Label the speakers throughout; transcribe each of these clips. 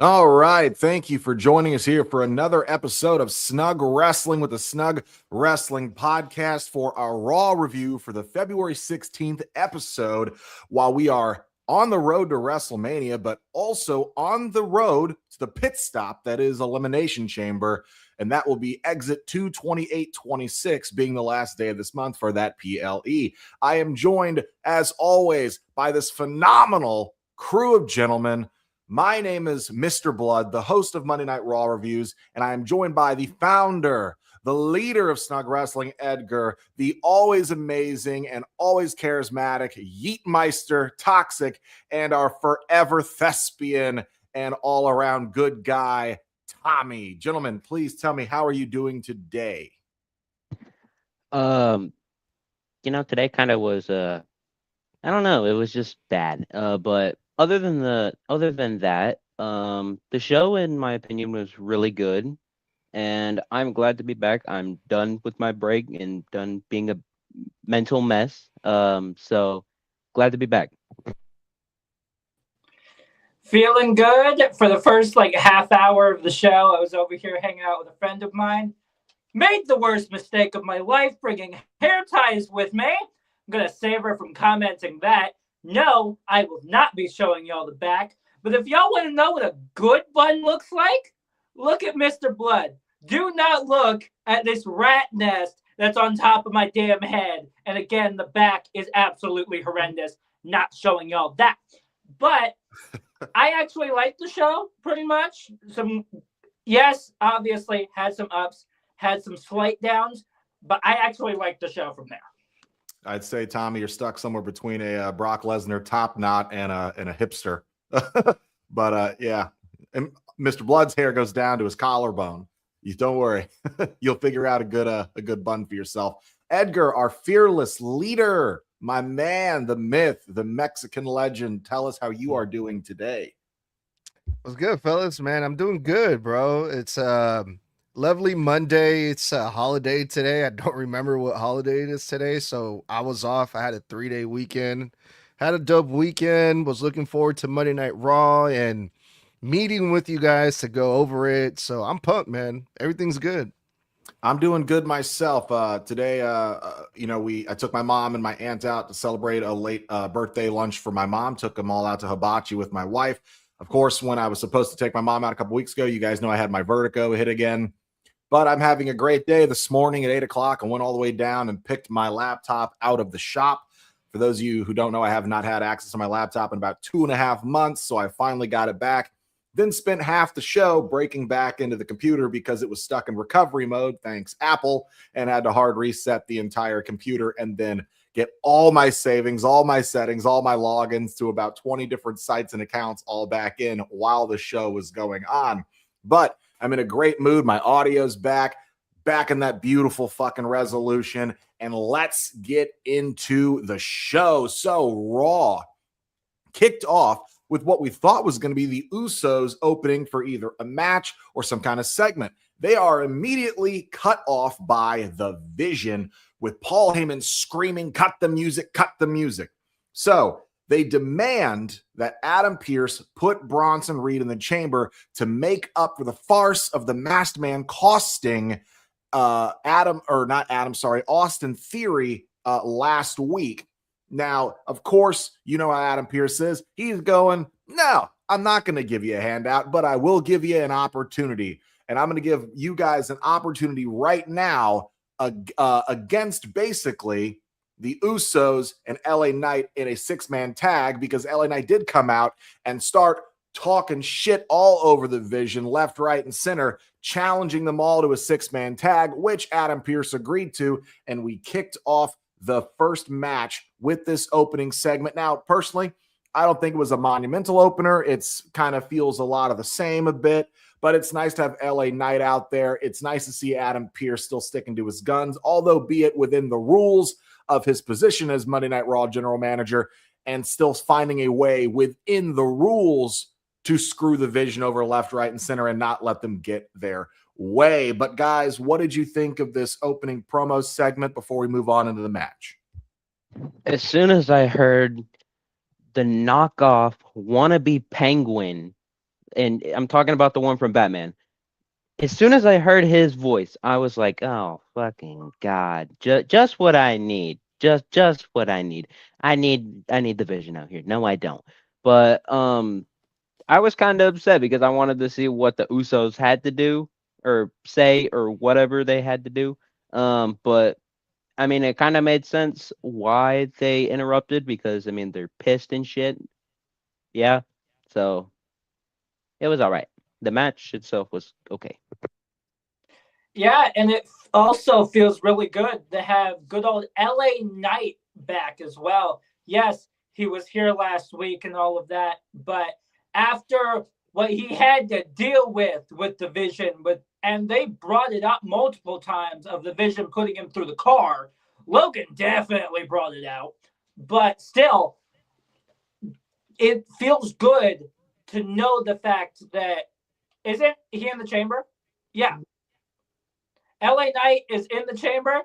Speaker 1: All right. Thank you for joining us here for another episode of Snug Wrestling with the Snug Wrestling Podcast for our Raw review for the February 16th episode. While we are on the road to WrestleMania, but also on the road to the pit stop that is Elimination Chamber. And that will be exit 22826, being the last day of this month for that PLE. I am joined, as always, by this phenomenal crew of gentlemen. My name is Mr. Blood, the host of Monday Night Raw Reviews, and I am joined by the founder, the leader of Snug Wrestling, Edgar, the always amazing and always charismatic Yeetmeister, Toxic, and our forever thespian and all-around good guy, Tommy. Gentlemen, please tell me, how are you doing today?
Speaker 2: Um, Today kind of was I don't know, it was just bad. But other than that, the show in my opinion was really good, and I'm glad to be back. I'm done with my break and done being a mental mess. So glad to be back.
Speaker 3: Feeling good for the first half hour of the show. I was over here hanging out with a friend of mine. Made the worst mistake of my life bringing hair ties with me. I'm going to save her from commenting that. No, I will not be showing y'all the back. But if y'all want to know what a good bun looks like, look at Mr. Blood. Do not look at this rat nest that's on top of my damn head. And again, the back is absolutely horrendous. Not showing y'all that. But I actually liked the show pretty much. Yes, obviously had some ups, had some slight downs, but I actually liked the show from there.
Speaker 1: I'd say, Tommy, you're stuck somewhere between a Brock Lesnar top knot and a hipster. But yeah, and Mr. Blood's hair goes down to his collarbone. You don't worry, you'll figure out a good bun for yourself. Edgar, our fearless leader, my man, the myth, the Mexican legend. Tell us how you are doing today.
Speaker 4: What's good, fellas? Man, I'm doing good, bro. It's lovely Monday. It's a holiday today. I don't remember what holiday it is today, so I was off. I had a 3-day weekend. Had a dope weekend. Was looking forward to Monday Night Raw and meeting with you guys to go over it. So I'm pumped, man. Everything's good.
Speaker 1: I'm doing good myself. Today, I took my mom and my aunt out to celebrate a late birthday lunch for my mom. Took them all out to hibachi with my wife. Of course, when I was supposed to take my mom out a couple weeks ago, you guys know I had my vertigo hit again. But I'm having a great day this morning at 8 o'clock. I went all the way down and picked my laptop out of the shop. For those of you who don't know, I have not had access to my laptop in about 2.5 months, so I finally got it back. Then spent half the show breaking back into the computer because it was stuck in recovery mode, thanks Apple, and had to hard reset the entire computer and then get all my savings, all my settings, all my logins to about 20 different sites and accounts all back in while the show was going on. But I'm in a great mood. My audio's back in that beautiful fucking resolution. And let's get into the show. So Raw kicked off with what we thought was going to be the Usos opening for either a match or some kind of segment. They are immediately cut off by the Vision with Paul Heyman screaming, "Cut the music, cut the music." So they demand that Adam Pearce put Bronson Reed in the chamber to make up for the farce of the Masked Man costing Austin Theory last week. Now, of course, you know how Adam Pearce is. He's going, no, I'm not going to give you a handout, but I will give you an opportunity. And I'm going to give you guys an opportunity right now against basically the Usos and LA Knight in a 6-man tag, because LA Knight did come out and start talking shit all over the Vision, left, right, and center, challenging them all to a 6-man tag, which Adam Pearce agreed to. And we kicked off the first match with this opening segment. Now, personally, I don't think it was a monumental opener. It's kind of feels a lot of the same a bit, but it's nice to have LA Knight out there. It's nice to see Adam Pearce still sticking to his guns, although be it within the rules of his position as Monday Night Raw general manager, and still finding a way within the rules to screw the Vision over left, right, and center and not let them get their way. But guys, what did you think of this opening promo segment before we move on into the match?
Speaker 2: As soon as I heard the knockoff wannabe penguin and I'm talking about the one from Batman. As soon as I heard his voice, I was like, "Oh fucking god, just what I need, just what I need. I need the Vision out here." No, I don't. But I was kind of upset because I wanted to see what the Usos had to do or say or whatever they had to do. But I mean, it kind of made sense why they interrupted because I mean they're pissed and shit. Yeah, so it was all right. The match itself was okay.
Speaker 3: Yeah, and it also feels really good to have good old LA Knight back as well. Yes, he was here last week and all of that, but after what he had to deal with the Vision, and they brought it up multiple times of the Vision putting him through the car. Logan definitely brought it out, but still, it feels good to know the fact that isn't he in the chamber? Yeah. LA Knight is in the chamber.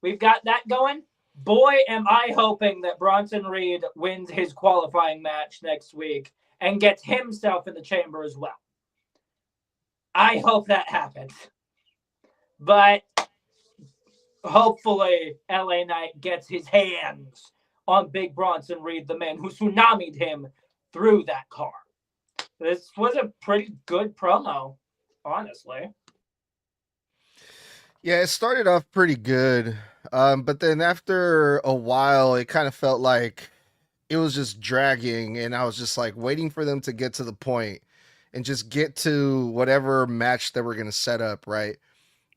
Speaker 3: We've got that going. Boy, am I hoping that Bronson Reed wins his qualifying match next week and gets himself in the chamber as well. I hope that happens. But hopefully LA Knight gets his hands on Big Bronson Reed, the man who tsunami'd him through that car. This was a pretty good promo, honestly.
Speaker 4: Yeah, it started off pretty good. But then after a while, it kind of felt like it was just dragging, and I was just like waiting for them to get to the point and just get to whatever match that we're going to set up, right?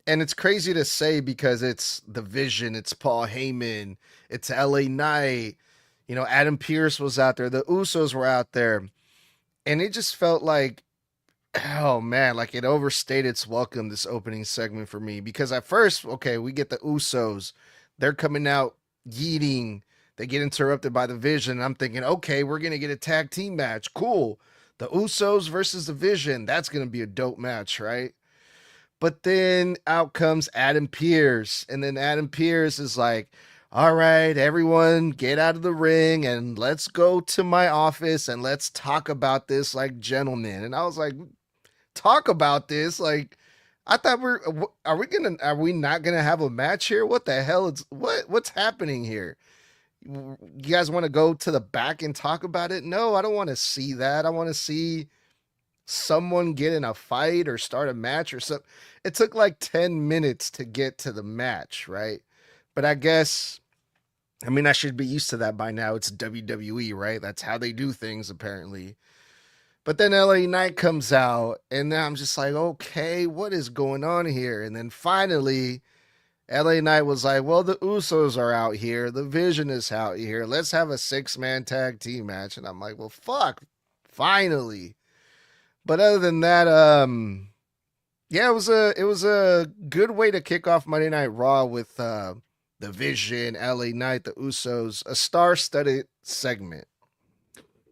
Speaker 4: And it's crazy to say because it's the Vision, it's Paul Heyman, it's LA Knight, Adam Pearce was out there, the Usos were out there, and it just felt like, oh man, like it overstayed its welcome, this opening segment for me. Because at first, okay, we get the Usos, they're coming out yeeting, they get interrupted by the Vision. I'm thinking, okay, we're gonna get a tag team match, cool. The Usos versus the Vision, that's gonna be a dope match, right? But then out comes Adam Pearce, and then Adam Pearce is like, all right, everyone get out of the ring and let's go to my office and let's talk about this like gentlemen. And I was like, talk about this? Like, I thought are we not gonna have a match here? What the hell is what's happening here? You guys want to go to the back and talk about it? No, I don't want to see that. I want to see someone get in a fight or start a match or something. It took like 10 minutes to get to the match, right? But I guess, I mean, I should be used to that by now. It's WWE, right? That's how they do things, apparently. But then LA Knight comes out, and now I'm just like, okay, what is going on here? And then finally, LA Knight was like, well, the Usos are out here. The Vision is out here. Let's have a 6-man tag team match. And I'm like, well, fuck, finally. But other than that, yeah, it was a good way to kick off Monday Night Raw with the Vision, LA Knight, the Usos, a star-studded segment.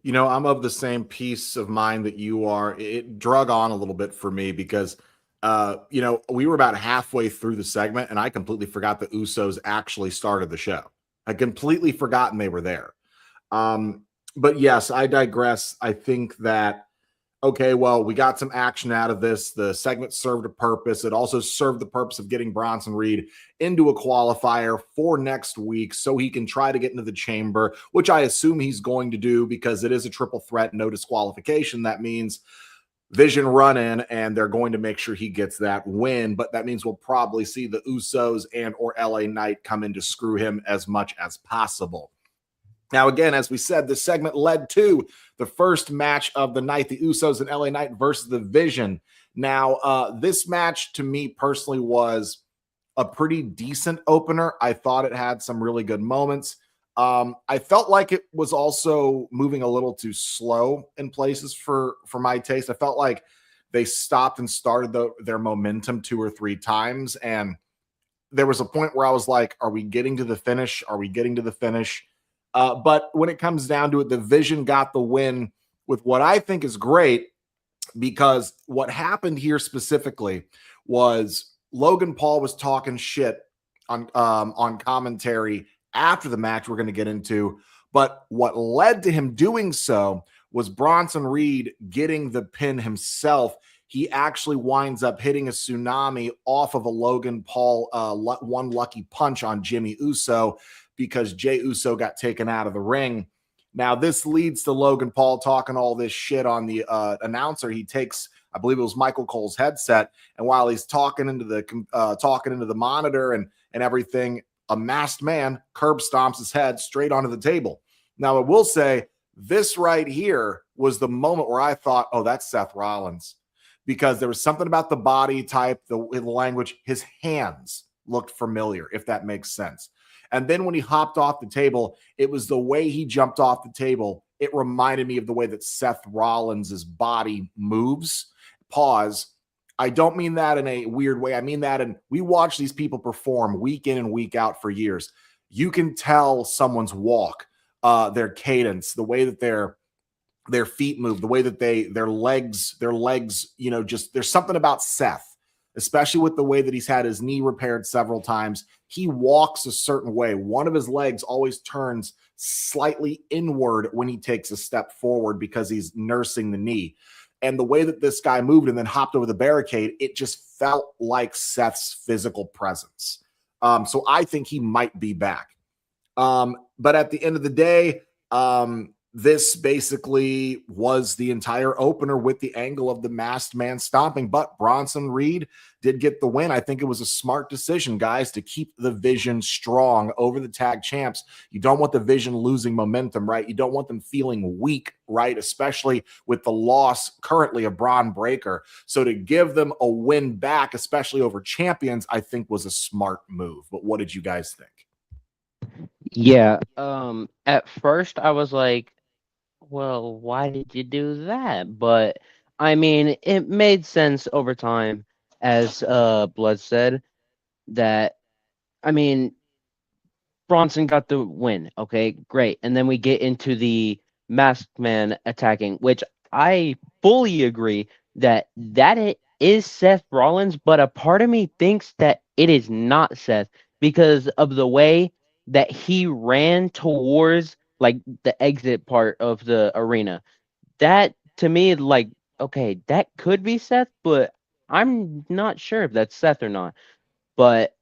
Speaker 1: I'm of the same piece of mind that you are. It drug on a little bit for me because, we were about halfway through the segment and I completely forgot the Usos actually started the show. I completely forgotten they were there. But yes, I digress. I think that, okay, well, we got some action out of this. The segment served a purpose. It also served the purpose of getting Bronson Reed into a qualifier for next week so he can try to get into the chamber, which I assume he's going to do because it is a triple threat, no disqualification. That means Vision run in, and they're going to make sure he gets that win. But that means we'll probably see the Usos and or LA Knight come in to screw him as much as possible. Now, again, as we said, this segment led to the first match of the night, the Usos and LA Knight versus the Vision. Now, this match to me personally was a pretty decent opener. I thought it had some really good moments. I felt like it was also moving a little too slow in places for my taste. I felt like they stopped and started their momentum 2 or 3 times. And there was a point where I was like, are we getting to the finish? Are we getting to the finish? But when it comes down to it, the Vision got the win with what I think is great, because what happened here specifically was Logan Paul was talking shit on commentary after the match we're going to get into. But what led to him doing so was Bronson Reed getting the pin himself. He actually winds up hitting a tsunami off of a Logan Paul one lucky punch on Jimmy Uso because Jey Uso got taken out of the ring. Now, this leads to Logan Paul talking all this shit on the announcer. He takes, I believe it was Michael Cole's headset, and while he's talking into the monitor and everything, a masked man curb stomps his head straight onto the table. Now, I will say this right here was the moment where I thought, oh, that's Seth Rollins, because there was something about the body type, the language, his hands looked familiar, if that makes sense. And then when he hopped off the table, it was the way he jumped off the table. It reminded me of the way that Seth Rollins' body moves. Pause. I don't mean that in a weird way. I mean that we watch these people perform week in and week out for years. You can tell someone's walk, their cadence, the way that their feet move, the way that their legs, just there's something about Seth, especially with the way that he's had his knee repaired several times. He walks a certain way. One of his legs always turns slightly inward when he takes a step forward because he's nursing the knee. And the way that this guy moved and then hopped over the barricade, it just felt like Seth's physical presence. So I think he might be back. But at the end of the day, this basically was the entire opener with the angle of the masked man stomping, but Bronson Reed did get the win. I think it was a smart decision, guys, to keep the Vision strong over the tag champs. You don't want the Vision losing momentum, right? You don't want them feeling weak, right? Especially with the loss currently of Braun Breaker. So to give them a win back, especially over champions, I think was a smart move. But what did you guys think?
Speaker 2: Yeah. At first I was like, well, why did you do that? But I mean, it made sense over time, as Blood said, that I mean, Bronson got the win. Okay, great. And then we get into the masked man attacking, which I fully agree that it is Seth Rollins, but a part of me thinks that it is not Seth because of the way that he ran towards like the exit part of the arena. That to me, like, okay, that could be Seth, but I'm not sure if that's Seth or not. But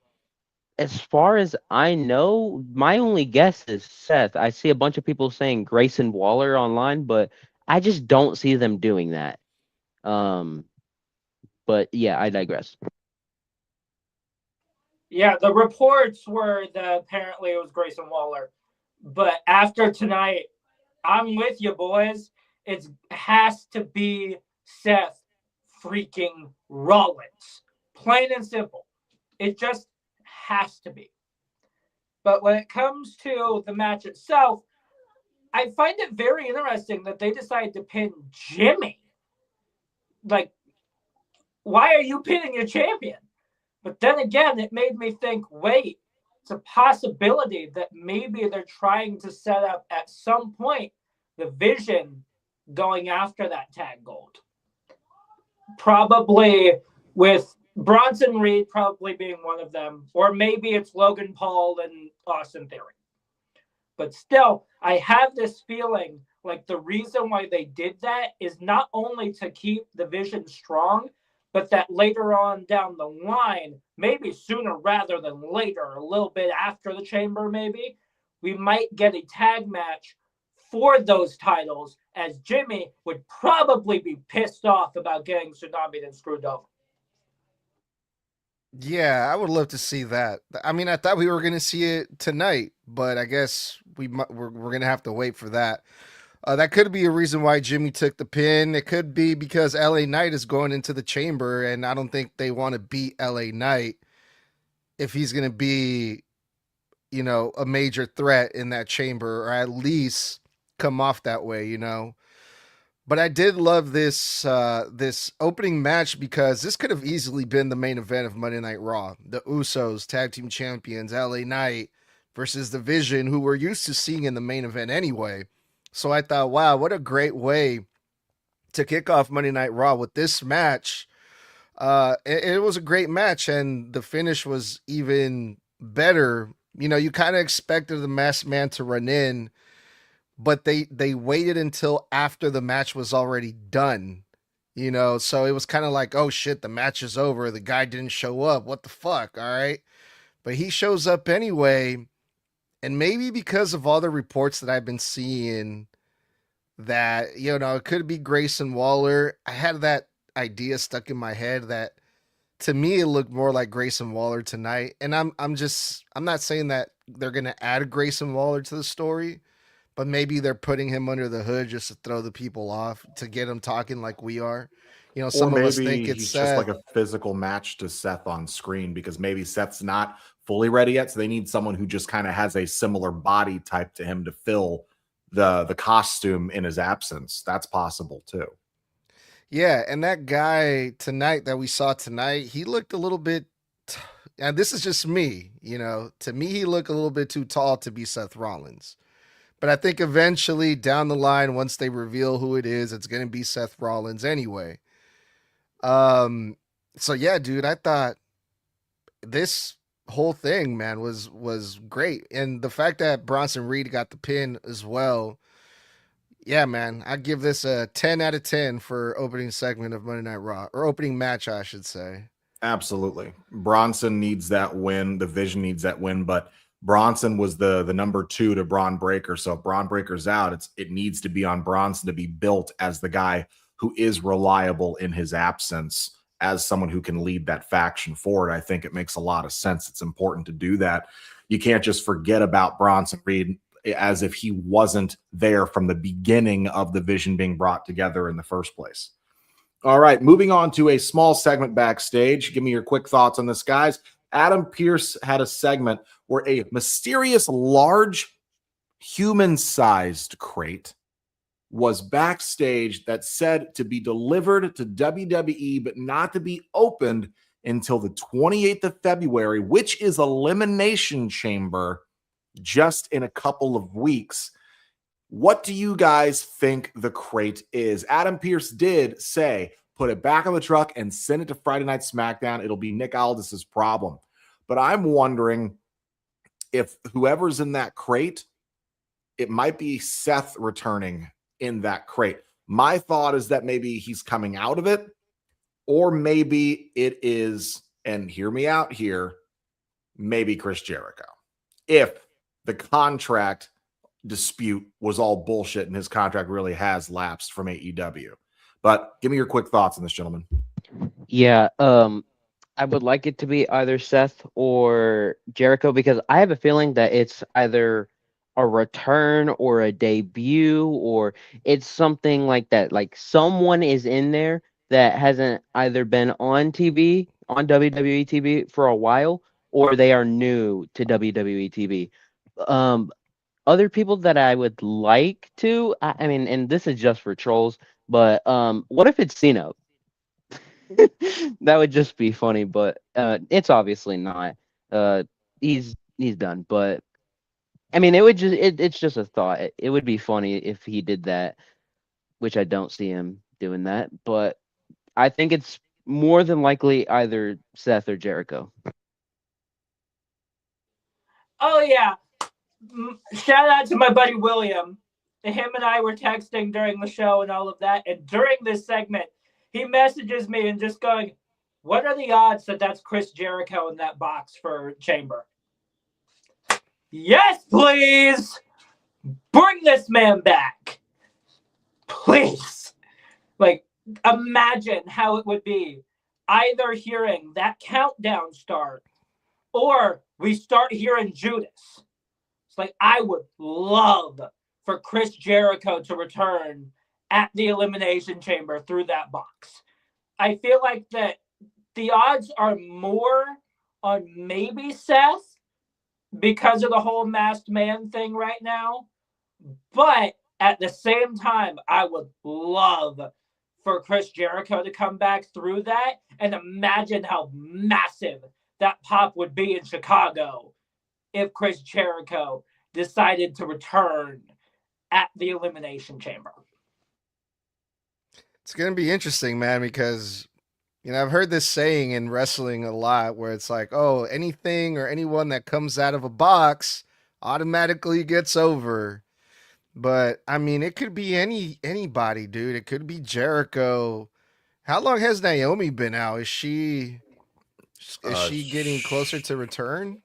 Speaker 2: as far as I know, my only guess is Seth. I see a bunch of people saying Grayson Waller online, but I just don't see them doing that. Um, but yeah, I digress.
Speaker 3: Yeah, the reports were that apparently it was Grayson Waller. But after tonight, I'm with you, boys. It has to be Seth freaking Rollins. Plain and simple. It just has to be. But when it comes to the match itself, I find it very interesting that they decided to pin Jimmy. Like, why are you pinning your champion? But then again, it made me think, wait, it's a possibility that maybe they're trying to set up at some point the Vision going after that tag gold. Probably with Bronson Reed probably being one of them, or maybe it's Logan Paul and Austin Theory. But still, I have this feeling like the reason why they did that is not only to keep the Vision strong, but that later on down the line, maybe sooner rather than later, a little bit after the Chamber maybe, we might get a tag match for those titles, as Jimmy would probably be pissed off about getting tsunami'd and screwed over.
Speaker 4: Yeah, I would love to see that. I mean, I thought we were going to see it tonight, but I guess we're going to have to wait for that. That could be a reason why Jimmy took the pin. It could be because LA Knight is going into the Chamber, and I don't think they want to beat LA Knight if he's going to be, a major threat in that Chamber, or at least come off that way, But I did love this this opening match because this could have easily been the main event of Monday Night Raw. The Usos, tag team champions, LA Knight versus the Vision, who we're used to seeing in the main event anyway. So I thought, wow, what a great way to kick off Monday Night Raw with this match. It was a great match, and the finish was even better. You kind of expected the masked man to run in, but they waited until after the match was already done. So it was kind of like, oh shit, the match is over. The guy didn't show up. What the fuck? All right. But he shows up anyway. And maybe because of all the reports that I've been seeing that, it could be Grayson Waller. I had that idea stuck in my head that to me it looked more like Grayson Waller tonight. And I'm not saying that they're gonna add Grayson Waller to the story, but maybe they're putting him under the hood just to throw the people off, to get them talking like we are. Some
Speaker 1: Or
Speaker 4: of us think
Speaker 1: maybe
Speaker 4: it's
Speaker 1: he's just like
Speaker 4: Seth.
Speaker 1: a physical match to Seth on screen, because maybe Seth's not fully ready yet. So they need someone who just kind of has a similar body type to him to fill the costume in his absence. That's possible too.
Speaker 4: Yeah, and that guy tonight that we saw tonight, he looked a little bit, and this is just me, to me, he looked a little bit too tall to be Seth Rollins. But I think eventually down the line, once they reveal who it is, it's going to be Seth Rollins anyway. So yeah, dude, I thought this whole thing, man, was great. And the fact that Bronson Reed got the pin as well. Yeah, man, I give this a 10 out of 10 for opening segment of Monday Night Raw, or opening match, I should say.
Speaker 1: Absolutely. Bronson needs that win. The Vision needs that win, but Bronson was the number 2 to Braun Breaker. So if Braun Breaker's out, it needs to be on Bronson to be built as the guy who is reliable in his absence, as someone who can lead that faction forward. I think it makes a lot of sense. It's important to do that. You can't just forget about Bronson Reed as if he wasn't there from the beginning of the Vision being brought together in the first place. All right, moving on to a small segment backstage. Give me your quick thoughts on this, guys. Adam Pearce had a segment where a mysterious, large, human-sized crate was backstage that said to be delivered to WWE, but not to be opened until the 28th of February, which is Elimination Chamber, just in a couple of weeks. What do you guys think the crate is? Adam Pearce did say, put it back on the truck and send it to Friday Night SmackDown. It'll be Nick Aldis's problem. But I'm wondering if whoever's in that crate, it might be Seth returning in that crate. My thought is that maybe he's coming out of it, or maybe it is, and hear me out here, maybe Chris Jericho. If the contract dispute was all bullshit and his contract really has lapsed from AEW. But give me your quick thoughts on this, gentlemen.
Speaker 2: Yeah, I would like it to be either Seth or Jericho, because I have a feeling that it's either a return or a debut, or it's something like that. Like someone is in there that hasn't either been on TV, on WWE TV for a while, or they are new to WWE TV. Other people that I would like to, I mean, and this is just for trolls, but what if it's Cena? That would just be funny, but it's obviously not. He's done, but I mean, it's just a thought. It would be funny if he did that, which I don't see him doing that, but I think it's more than likely either Seth or Jericho.
Speaker 3: Oh yeah. Shout out to my buddy William. Him and I were texting during the show and all of that. And during this segment, he messages me and just going, what are the odds that that's Chris Jericho in that box for Chamber? Yes, please. Bring this man back. Please. Like, imagine how it would be either hearing that countdown start or we start hearing Judas. Like, I would love for Chris Jericho to return at the Elimination Chamber through that box. I feel like that the odds are more on maybe Seth because of the whole masked man thing right now. But at the same time, I would love for Chris Jericho to come back through that, and imagine how massive that pop would be in Chicago if Chris Jericho decided to return at the Elimination Chamber.
Speaker 4: It's going to be interesting, man, because, I've heard this saying in wrestling a lot where it's like, oh, anything or anyone that comes out of a box automatically gets over. But I mean, it could be anybody, dude. It could be Jericho. How long has Naomi been out? Is she getting closer to return?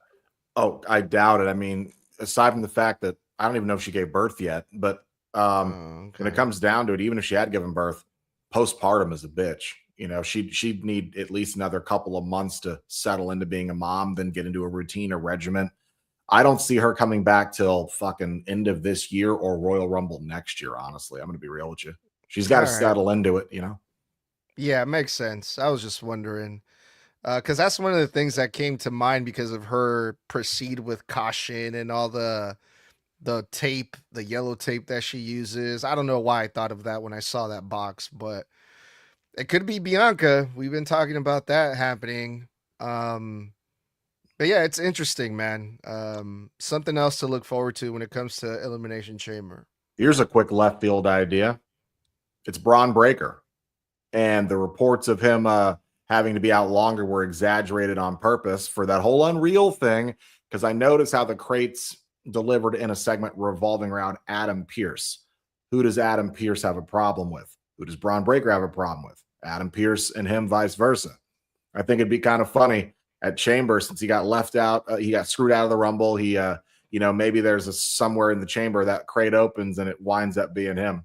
Speaker 1: Oh, I doubt it. I mean, aside from the fact that I don't even know if she gave birth yet, but
Speaker 4: Oh,
Speaker 1: when it
Speaker 4: okay.
Speaker 1: comes down to it, even if she had given birth, postpartum is a bitch. You know, she'd need at least another couple of months to settle into being a mom, then get into a routine, a regimen. I don't see her coming back till fucking end of this year or Royal Rumble next year. Honestly, I'm going to be real with you. She's got
Speaker 4: All
Speaker 1: to
Speaker 4: right.
Speaker 1: settle into it. You know.
Speaker 4: Yeah, it makes sense. I was just wondering. Because that's one of the things that came to mind because of her proceed with caution and all the tape, the yellow tape that she uses. I don't know why I thought of that when I saw that box, but it could be Bianca. We've been talking about that happening. Um, but yeah, it's interesting, man. Something else to look forward to when it comes to Elimination Chamber.
Speaker 1: Here's a quick left field idea. It's Braun Breaker, and the reports of him having to be out longer were exaggerated on purpose for that whole Unreal thing. Because I noticed how the crates delivered in a segment revolving around Adam Pearce. Who does Adam Pearce have a problem with? Who does Braun Breaker have a problem with? Adam Pearce and him, vice versa. I think it'd be kind of funny at Chamber since he got left out. He got screwed out of the Rumble. Maybe there's somewhere in the Chamber that crate opens and it winds up being him.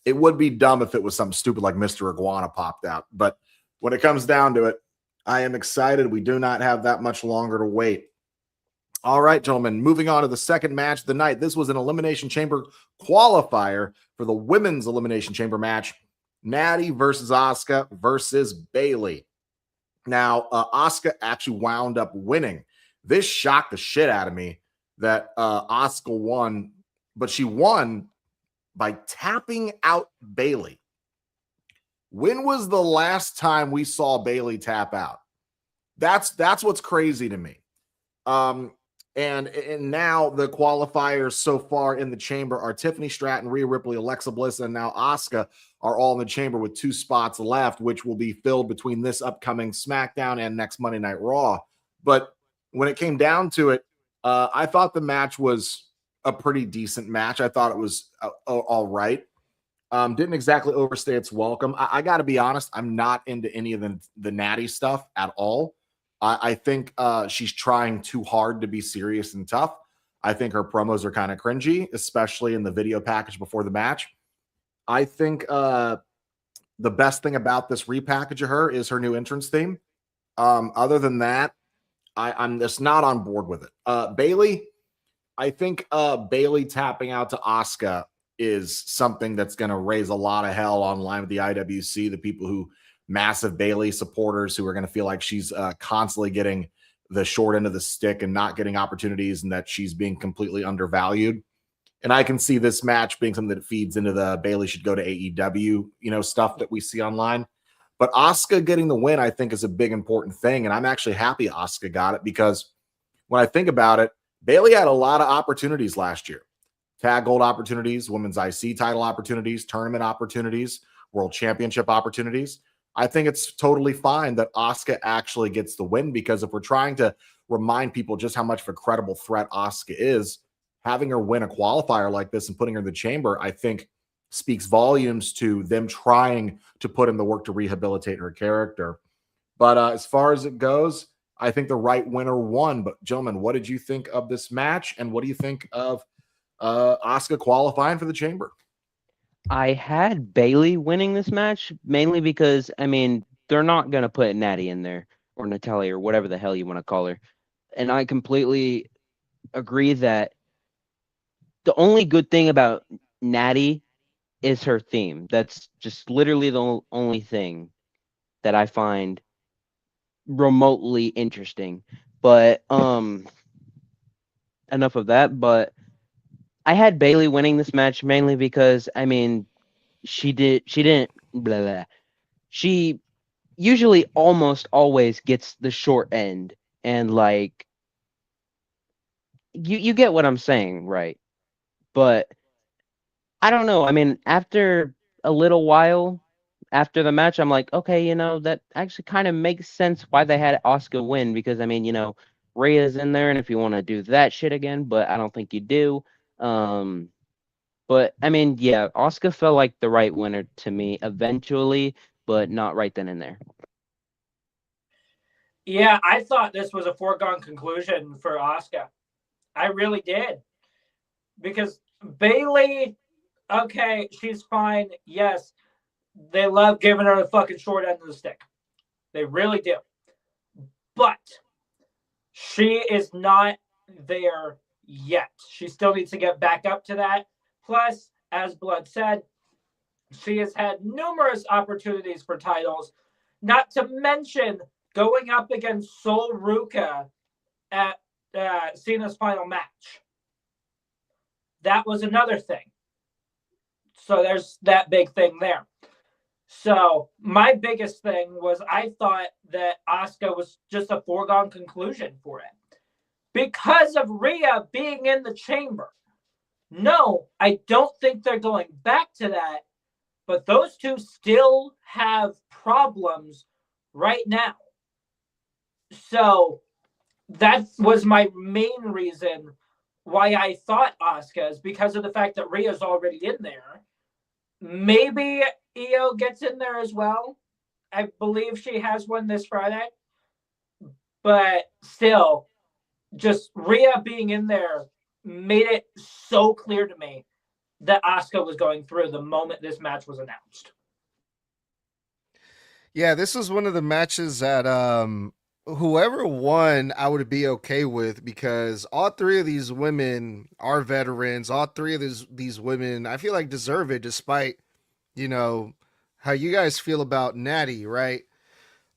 Speaker 1: It would be dumb if it was something stupid like Mr. Iguana popped out. But when it comes down to it, I am excited. We do not have that much longer to wait. All right, gentlemen, moving on to the second match of the night. This was an Elimination Chamber qualifier for the Women's Elimination Chamber match. Natty versus Asuka versus Bayley. Now, Asuka actually wound up winning. This shocked the shit out of me that Asuka won, but she won by tapping out Bayley. When was the last time we saw Bayley tap out? That's what's crazy to me. And now the qualifiers so far in the chamber are Tiffany Stratton, Rhea Ripley, Alexa Bliss, and now Asuka are all in the chamber with 2 spots left, which will be filled between this upcoming SmackDown and next Monday Night Raw. But when it came down to it, I thought the match was a pretty decent match. I thought it was all right. Didn't exactly overstay its welcome. I got to be honest, I'm not into any of the natty stuff at all. I think she's trying too hard to be serious and tough. I think her promos are kind of cringy, especially in the video package before the match. I think the best thing about this repackage of her is her new entrance theme. Other than that, I'm just not on board with it. Bayley, I think Bayley tapping out to Asuka is something that's going to raise a lot of hell online with the IWC, the people who massive Bayley supporters who are going to feel like she's constantly getting the short end of the stick and not getting opportunities and that she's being completely undervalued. And I can see this match being something that feeds into the Bayley should go to AEW, stuff that we see online. But Asuka getting the win, I think, is a big important thing. And I'm actually happy Asuka got it because when I think about it, Bayley had a lot of opportunities last year. Tag gold opportunities, women's IC title opportunities, tournament opportunities, world championship opportunities. I think it's totally fine that Asuka actually gets the win because if we're trying to remind people just how much of a credible threat Asuka is, having her win a qualifier like this and putting her in the chamber, I think speaks volumes to them trying to put in the work to rehabilitate her character. But as far as it goes, I think the right winner won. But gentlemen, what did you think of this match? And what do you think of Asuka qualifying for the chamber?
Speaker 2: I had Bayley winning this match mainly because, I mean, they're not going to put Natty in there or Natalia or whatever the hell you want to call her. And I completely agree that the only good thing about Natty is her theme. That's just literally the only thing that I find remotely interesting. But enough of that. But I had Bayley winning this match mainly because, I mean, she didn't blah, blah. She usually almost always gets the short end, and like you get what I'm saying, right? But I don't know. I mean, after a little while after the match, I'm like, okay, that actually kind of makes sense why they had Oscar win because I mean, Rhea's in there, and if you want to do that shit again, but I don't think you do. Um, But I mean, yeah, Asuka felt like the right winner to me eventually, but not right then and there.
Speaker 3: Yeah, I thought this was a foregone conclusion for Asuka. I really did. Because Bailey, okay, she's fine. Yes, they love giving her the fucking short end of the stick. They really do. But she is not there yet. She still needs to get back up to that. Plus, as Blood said, she has had numerous opportunities for titles, not to mention going up against Sol Ruka at Cena's final match. That was another thing. So there's that big thing there. So my biggest thing was I thought that Asuka was just a foregone conclusion for it. Because of Rhea being in the chamber. No, I don't think they're going back to that. But those two still have problems right now. So that was my main reason why I thought Asuka, is because of the fact that Rhea's already in there. Maybe Io gets in there as well. I believe she has one this Friday. But still, just Rhea being in there made it so clear to me that Asuka was going through the moment this match was announced.
Speaker 4: Yeah, this was one of the matches that whoever won, I would be okay with, because all three of these women are veterans. All three of these women, I feel like, deserve it, despite, you know, how you guys feel about Natty, right?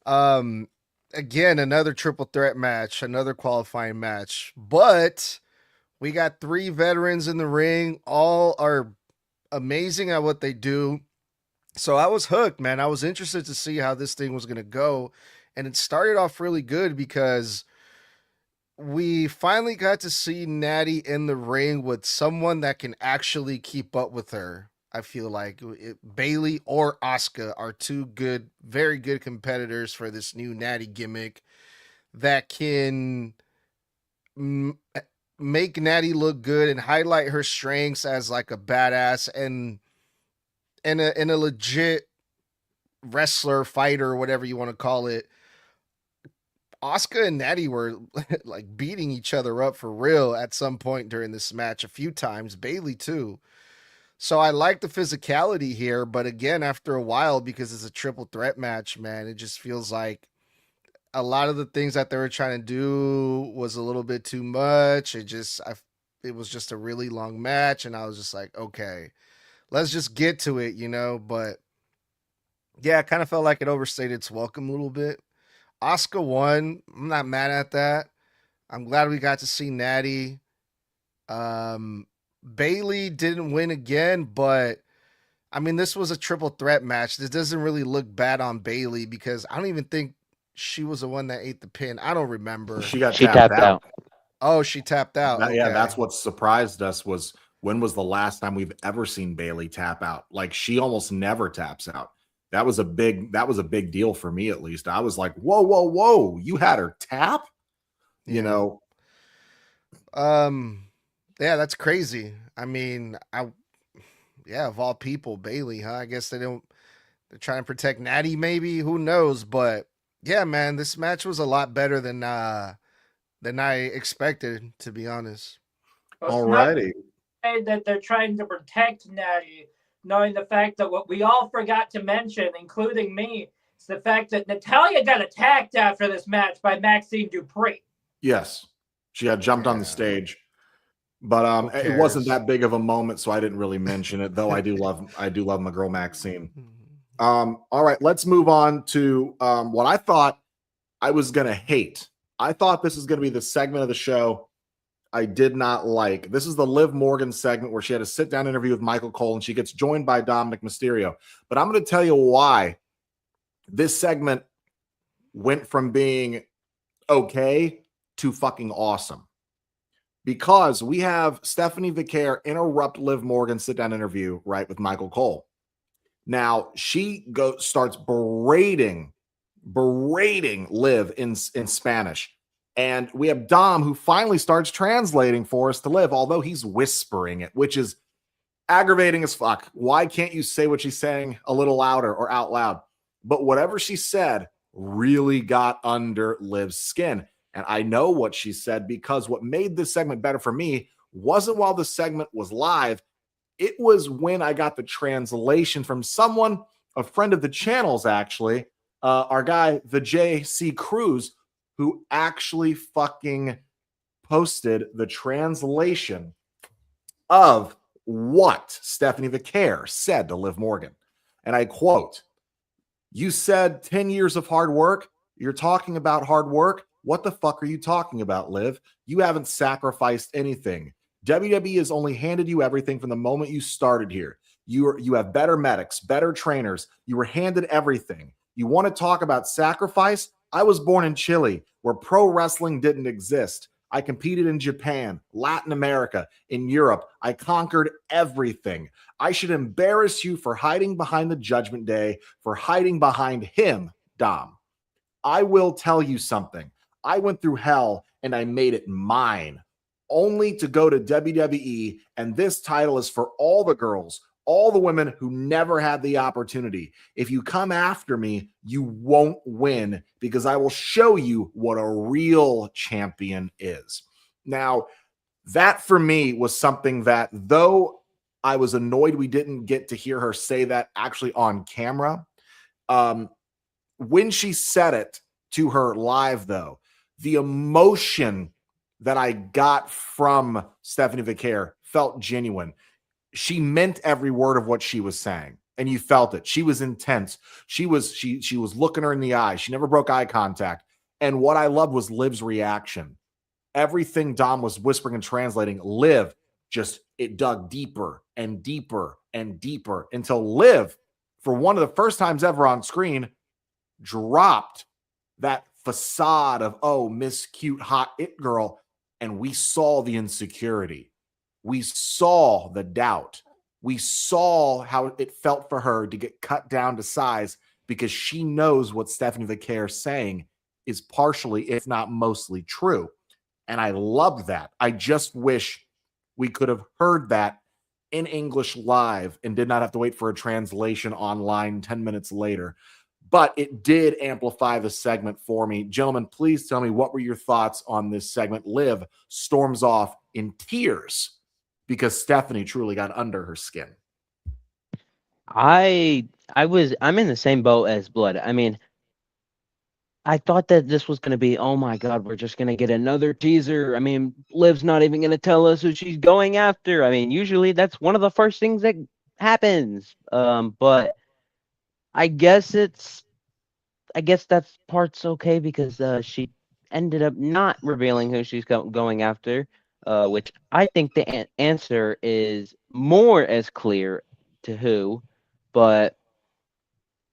Speaker 4: Again, another triple threat match, another qualifying match, but we got three veterans in the ring. All are amazing at what they do. So I was hooked, man. I was interested to see how this thing was going to go. And it started off really good because we finally got to see Natty in the ring with someone that can actually keep up with her. I feel like Bailey or Asuka are two good, very good competitors for this new Natty gimmick that can make Natty look good and highlight her strengths as like a badass and a legit wrestler, fighter, whatever you want to call it. Asuka and Natty were like beating each other up for real at some point during this match a few times. Bailey too. So I like the physicality here, but again, after a while, because it's a triple threat match, man, it just feels like a lot of the things that they were trying to do was a little bit too much. It was just a really long match, and I was just like, okay, let's just get to it, you know. But yeah, I kind of felt like it overstayed its welcome a little bit. Asuka won. I'm not mad at that. I'm glad we got to see Natty. Bailey didn't win again, but I mean, this was a triple threat match. This doesn't really look bad on Bailey because I don't even think she was the one that ate the pin. I don't remember.
Speaker 1: She got
Speaker 2: She
Speaker 1: tapped
Speaker 2: tapped
Speaker 1: out.
Speaker 4: Oh, she tapped out.
Speaker 1: Yeah,
Speaker 4: Okay.
Speaker 1: that's what surprised us. Was when was the last time we've ever seen Bailey tap out? Like, she almost never taps out. That was a big deal for me, at least. I was like, whoa, you had her tap? You know?
Speaker 4: Yeah, that's crazy. I mean, of all people, Bailey, huh? I guess they're trying to protect Natty, maybe. Who knows? But yeah, man, this match was a lot better than I expected, to be honest.
Speaker 1: Alrighty.
Speaker 3: That they're trying to protect Natty, knowing the fact that what we all forgot to mention, including me, is the fact that Natalya got attacked after this match by Maxine Dupree.
Speaker 1: Yes. She had jumped on the stage. But it wasn't that big of a moment, so I didn't really mention it, though I do love my girl Maxine. All right, let's move on to what I thought I was gonna hate. I thought this is gonna be the segment of the show I did not like. This is the Liv Morgan segment where she had a sit-down interview with Michael Cole, and she gets joined by Dominic Mysterio. But I'm gonna tell you why this segment went from being okay to fucking awesome. Because we have Stephanie Vicaire interrupt Liv Morgan's sit-down interview, right, with Michael Cole. Now, she starts berating Liv in Spanish. And we have Dom, who finally starts translating for us to Liv, although he's whispering it, which is Aggravating as fuck. Why can't you say what she's saying a little louder or out loud? But whatever she said really got under Liv's skin. And I know what she said because what made this segment better for me wasn't while the segment was live. It was when I got the translation from someone, a friend of the channel's actually, our guy, the JC Cruz, who actually fucking posted the translation of what Stephanie Vicaire said to Liv Morgan. And I quote, "You said 10 years of hard work. You're talking about hard work. What the fuck are you talking about, Liv? You haven't sacrificed anything. WWE has only handed you everything from the moment you started here. You have better medics, better trainers. You were handed everything. You want to talk about sacrifice? I was born in Chile, where pro wrestling didn't exist. I competed in Japan, Latin America, in Europe. I conquered everything. I should embarrass you for hiding behind the Judgment Day, for hiding behind him, Dom. I will tell you something. I went through hell and I made it mine, only to go to WWE, and this title is for all the girls, all the women who never had the opportunity. If you come after me, you won't win because I will show you what a real champion is." Now, that for me was something that, though I was annoyed we didn't get to hear her say that actually on camera, when she said it to her live, though, the emotion that I got from Stephanie Vicaire felt genuine. She meant every word of what she was saying, and you felt it. She was intense. She was looking her in the eye. She never broke eye contact. And what I loved was Liv's reaction. Everything Dom was whispering and translating, Liv it dug deeper and deeper and deeper until Liv, for one of the first times ever on screen, dropped that facade of, oh, Miss Cute Hot It Girl, and we saw the insecurity. We saw the doubt. We saw how it felt for her to get cut down to size because she knows what Stephanie Vicaire is saying is partially, if not mostly, true. And I loved that. I just wish we could have heard that in English live and did not have to wait for a translation online 10 minutes later. But it did amplify the segment for me. Gentlemen, please tell me, what were your thoughts on this segment? Liv storms off in tears because Stephanie truly got under her skin.
Speaker 2: I'm in the same boat as Blood. I mean, I thought that this was going to be, oh my God, we're just going to get another teaser. I mean, Liv's not even going to tell us who she's going after. I mean, usually that's one of the first things that happens. But I guess that's part's okay because she ended up not revealing who she's going after, which I think the answer is more as clear to who. But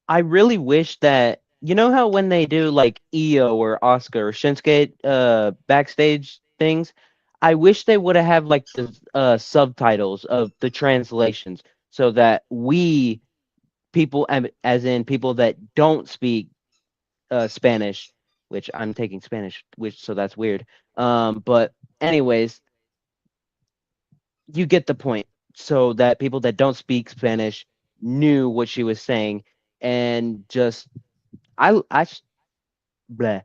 Speaker 2: I really wish that, you know how when they do like Io or Oscar or Shinsuke backstage things, I wish they would have like the subtitles of the translations so that we people, as in people that don't speak Spanish, which I'm taking Spanish, so that's weird. But anyways, you get the point. So that people that don't speak Spanish knew what she was saying, and just bleh.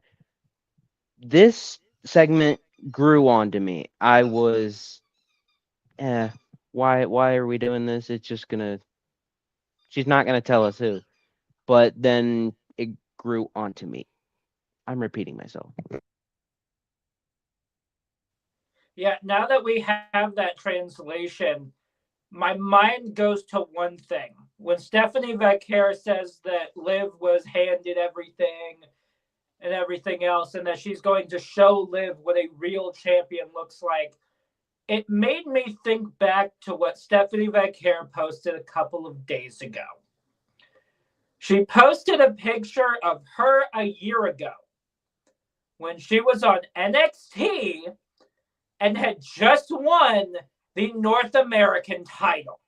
Speaker 2: This segment grew onto me. I was, why are we doing this? She's not gonna tell us who. But then it grew onto me. I'm repeating myself.
Speaker 3: Yeah, now that we have that translation, my mind goes to one thing. When Stephanie Vicaire says that Liv was handed everything and everything else, and that she's going to show Liv what a real champion looks like, it made me think back to what Stephanie Vicaire posted a couple of days ago. She posted a picture of her a year ago when she was on NXT and had just won the North American title.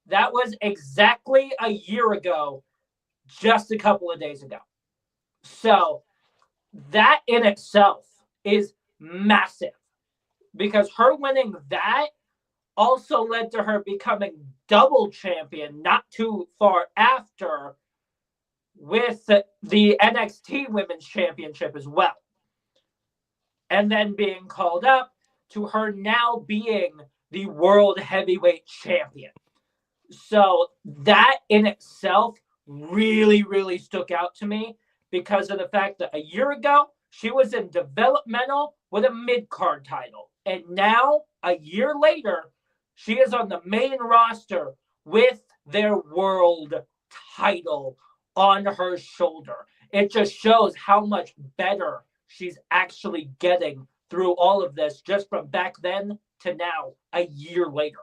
Speaker 3: That was exactly a year ago, just a couple of days ago. So that in itself is massive because her winning that also led to her becoming double champion not too far after with the NXT Women's Championship as well. And then being called up to her now being the World Heavyweight Champion. So that in itself really, really stuck out to me because of the fact that a year ago, she was in developmental with a mid-card title. And now, a year later, she is on the main roster with their world title on her shoulder. It just shows how much better she's actually getting through all of this just from back then to now, a year later.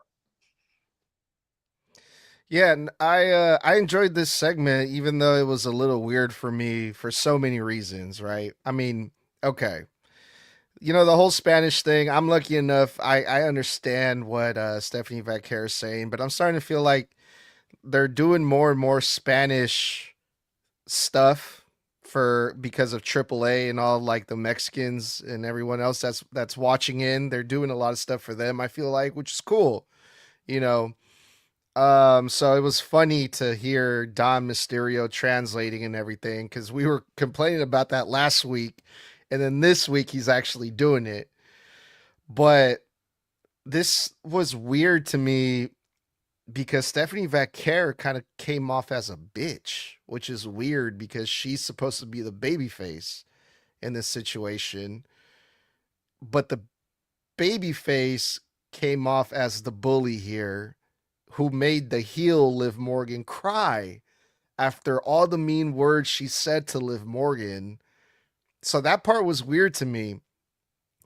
Speaker 4: Yeah, and I enjoyed this segment, even though it was a little weird for me for so many reasons, right? I mean, okay, the whole Spanish thing. I'm lucky enough. I understand what Stephanie Vaquer is saying, but I'm starting to feel like they're doing more and more Spanish stuff because of AAA and all like the Mexicans and everyone else that's watching in. They're doing a lot of stuff for them. I feel like, which is cool, you know. So it was funny to hear Don Mysterio translating and everything because we were complaining about that last week, and then this week he's actually doing it. But this was weird to me because Stephanie Vaquer kind of came off as a bitch, which is weird because she's supposed to be the babyface in this situation, but the babyface came off as the bully here, who made the heel Liv Morgan cry after all the mean words she said to Liv Morgan. So that part was weird to me.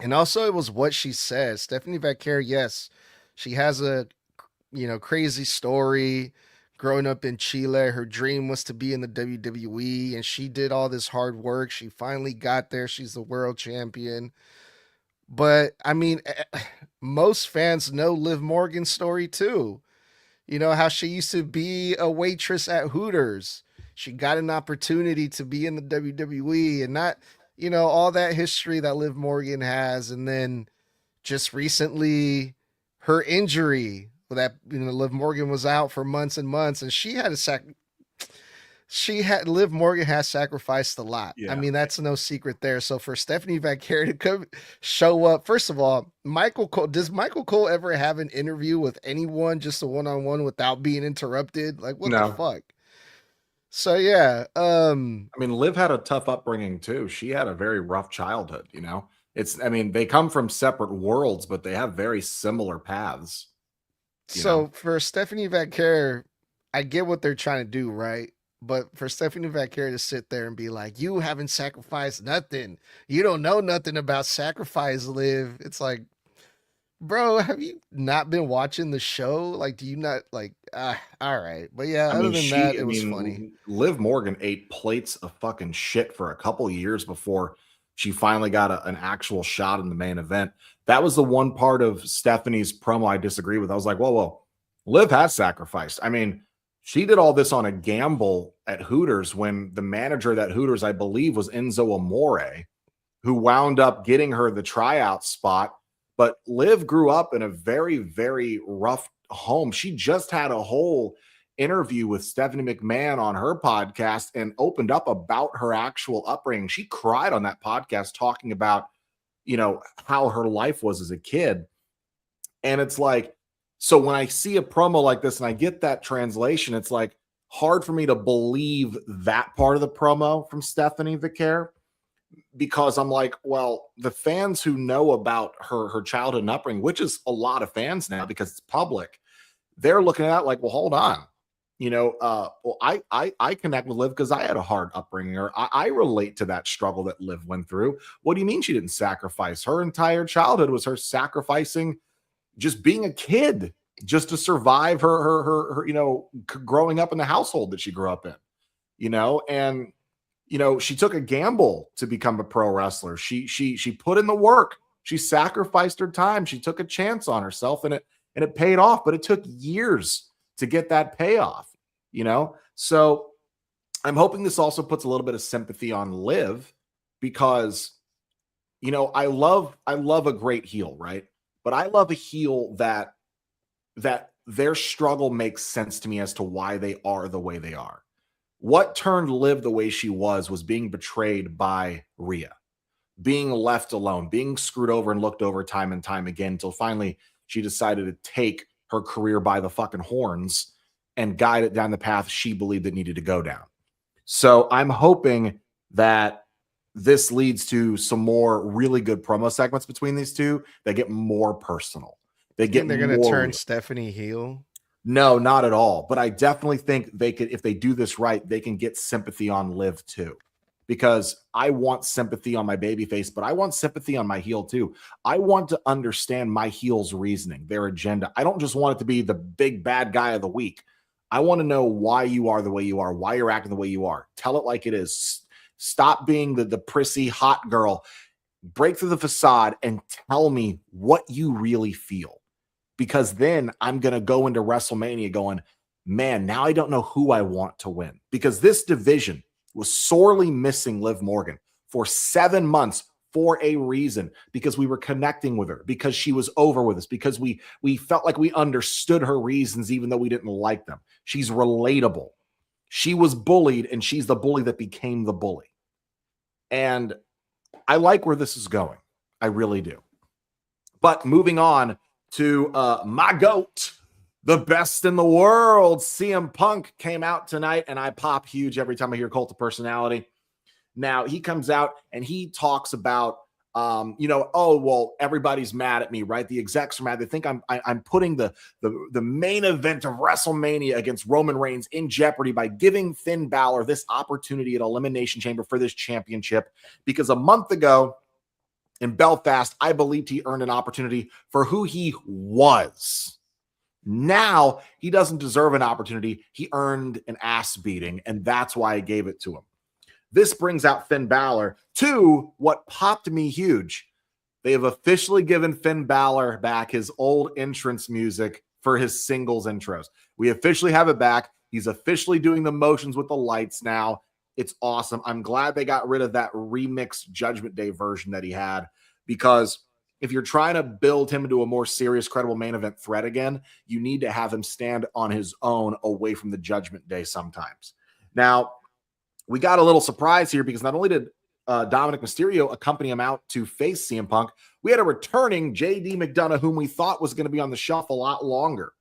Speaker 4: And also it was what she said. Stephanie Vaquer, yes, she has a crazy story. Growing up in Chile, her dream was to be in the WWE, and she did all this hard work. She finally got there. She's the world champion. But I mean, most fans know Liv Morgan's story too. You know, how she used to be a waitress at Hooters. She got an opportunity to be in the WWE and not, all that history that Liv Morgan has. And then just recently, her injury that, Liv Morgan was out for months and months, and Liv Morgan has sacrificed a lot. Yeah. I mean, that's no secret there. So for Stephanie Vaquer to come show up, first of all, does Michael Cole ever have an interview with anyone, just a one-on-one without being interrupted? Like, what the fuck? So yeah.
Speaker 1: I mean, Liv had a tough upbringing too. She had a very rough childhood, they come from separate worlds, but they have very similar paths.
Speaker 4: So for Stephanie Vaquer, I get what they're trying to do, right? But for Stephanie Vaquer to sit there and be like, you haven't sacrificed nothing. You don't know nothing about sacrifice, Liv. It's like, bro, have you not been watching the show? Like, do you not like, all right. But yeah, other than that, it was funny.
Speaker 1: Liv Morgan ate plates of fucking shit for a couple years before she finally got an actual shot in the main event. That was the one part of Stephanie's promo I disagree with. I was like, whoa, Liv has sacrificed. I mean, she did all this on a gamble at Hooters when the manager at Hooters, I believe, was Enzo Amore, who wound up getting her the tryout spot. But Liv grew up in a very, very rough home. She just had a whole interview with Stephanie McMahon on her podcast and opened up about her actual upbringing. She cried on that podcast talking about, how her life was as a kid. And it's like, so when I see a promo like this and I get that translation, it's like hard for me to believe that part of the promo from Stephanie Vaquer, because I'm like, well, the fans who know about her childhood and upbringing, which is a lot of fans now because it's public, they're looking at it like, well, hold on. I connect with Liv because I had a hard upbringing, or I relate to that struggle that Liv went through. What do you mean she didn't sacrifice? Her entire childhood was her sacrificing just being a kid, just to survive her growing up in the household that she grew up in, and she took a gamble to become a pro wrestler. She put in the work. She sacrificed her time. She took a chance on herself, and it paid off, but it took years to get that payoff, So I'm hoping this also puts a little bit of sympathy on Liv because, I love a great heel, right? But I love a heel that that their struggle makes sense to me as to why they are the way they are. What turned Liv the way she was being betrayed by Rhea, being left alone, being screwed over and looked over time and time again until finally she decided to take her career by the fucking horns and guide it down the path she believed it needed to go down. So I'm hoping that this leads to some more really good promo segments between these two that get more personal. They're going
Speaker 4: to turn Stephanie heel.
Speaker 1: No, not at all. But I definitely think they could, if they do this right, they can get sympathy on Liv too. Because I want sympathy on my babyface, but I want sympathy on my heel too. I want to understand my heel's reasoning, their agenda. I don't just want it to be the big bad guy of the week. I want to know why you are the way you are, why you're acting the way you are. Tell it like it is. Stop being the prissy hot girl. Break through the facade and tell me what you really feel. Because then I'm going to go into WrestleMania going, man, now I don't know who I want to win. Because this division was sorely missing Liv Morgan for 7 months for a reason, because we were connecting with her, because she was over with us, because we felt like we understood her reasons, even though we didn't like them. She's relatable. She was bullied, and she's the bully that became the bully. And I like where this is going. I really do. But moving on to my GOAT, the best in the world, CM Punk came out tonight, and I pop huge every time I hear Cult of Personality. Now, he comes out and he talks about, oh, well, everybody's mad at me, right? The execs are mad. They think I'm putting the main event of WrestleMania against Roman Reigns in jeopardy by giving Finn Balor this opportunity at Elimination Chamber for this championship, because a month ago in Belfast, I believed he earned an opportunity for who he was. Now he doesn't deserve an opportunity. He earned an ass beating, and that's why I gave it to him. This brings out Finn Balor to what popped me huge. They have officially given Finn Balor back his old entrance music for his singles intros. We officially have it back. He's officially doing the motions with the lights now. It's awesome. I'm glad they got rid of that remixed Judgment Day version that he had, because if you're trying to build him into a more serious, credible main event threat again, you need to have him stand on his own away from the Judgment Day sometimes. Now, we got a little surprise here, because not only did Dominic Mysterio accompany him out to face CM Punk, we had a returning JD McDonough, whom we thought was going to be on the shelf a lot longer.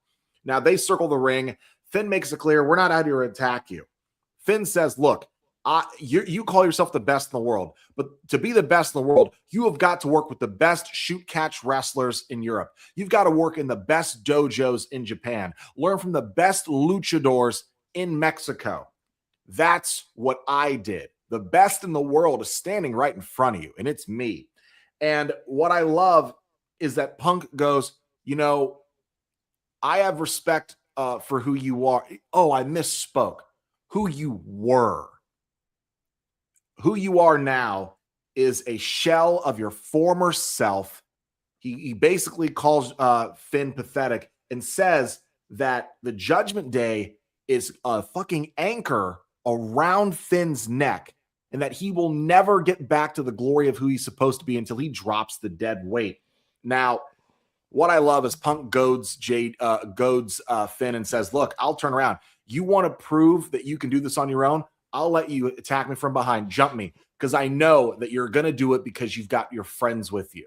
Speaker 1: Now, they circle the ring. Finn makes it clear, we're not out here to attack you. Finn says, look, you call yourself the best in the world, but to be the best in the world, you have got to work with the best shoot-catch wrestlers in Europe. You've got to work in the best dojos in Japan. Learn from the best luchadors in Mexico. That's what I did. The best in the world is standing right in front of you, and it's me. And what I love is that Punk goes, I have respect for who you are. Oh, I misspoke. Who you were. Who you are now is a shell of your former self. He basically calls Finn pathetic and says that the Judgment Day is a fucking anchor around Finn's neck, and that he will never get back to the glory of who he's supposed to be until he drops the dead weight. Now, what I love is Punk goads Finn and says, look, I'll turn around. You want to prove that you can do this on your own? I'll let you attack me from behind, jump me, because I know that you're going to do it because you've got your friends with you.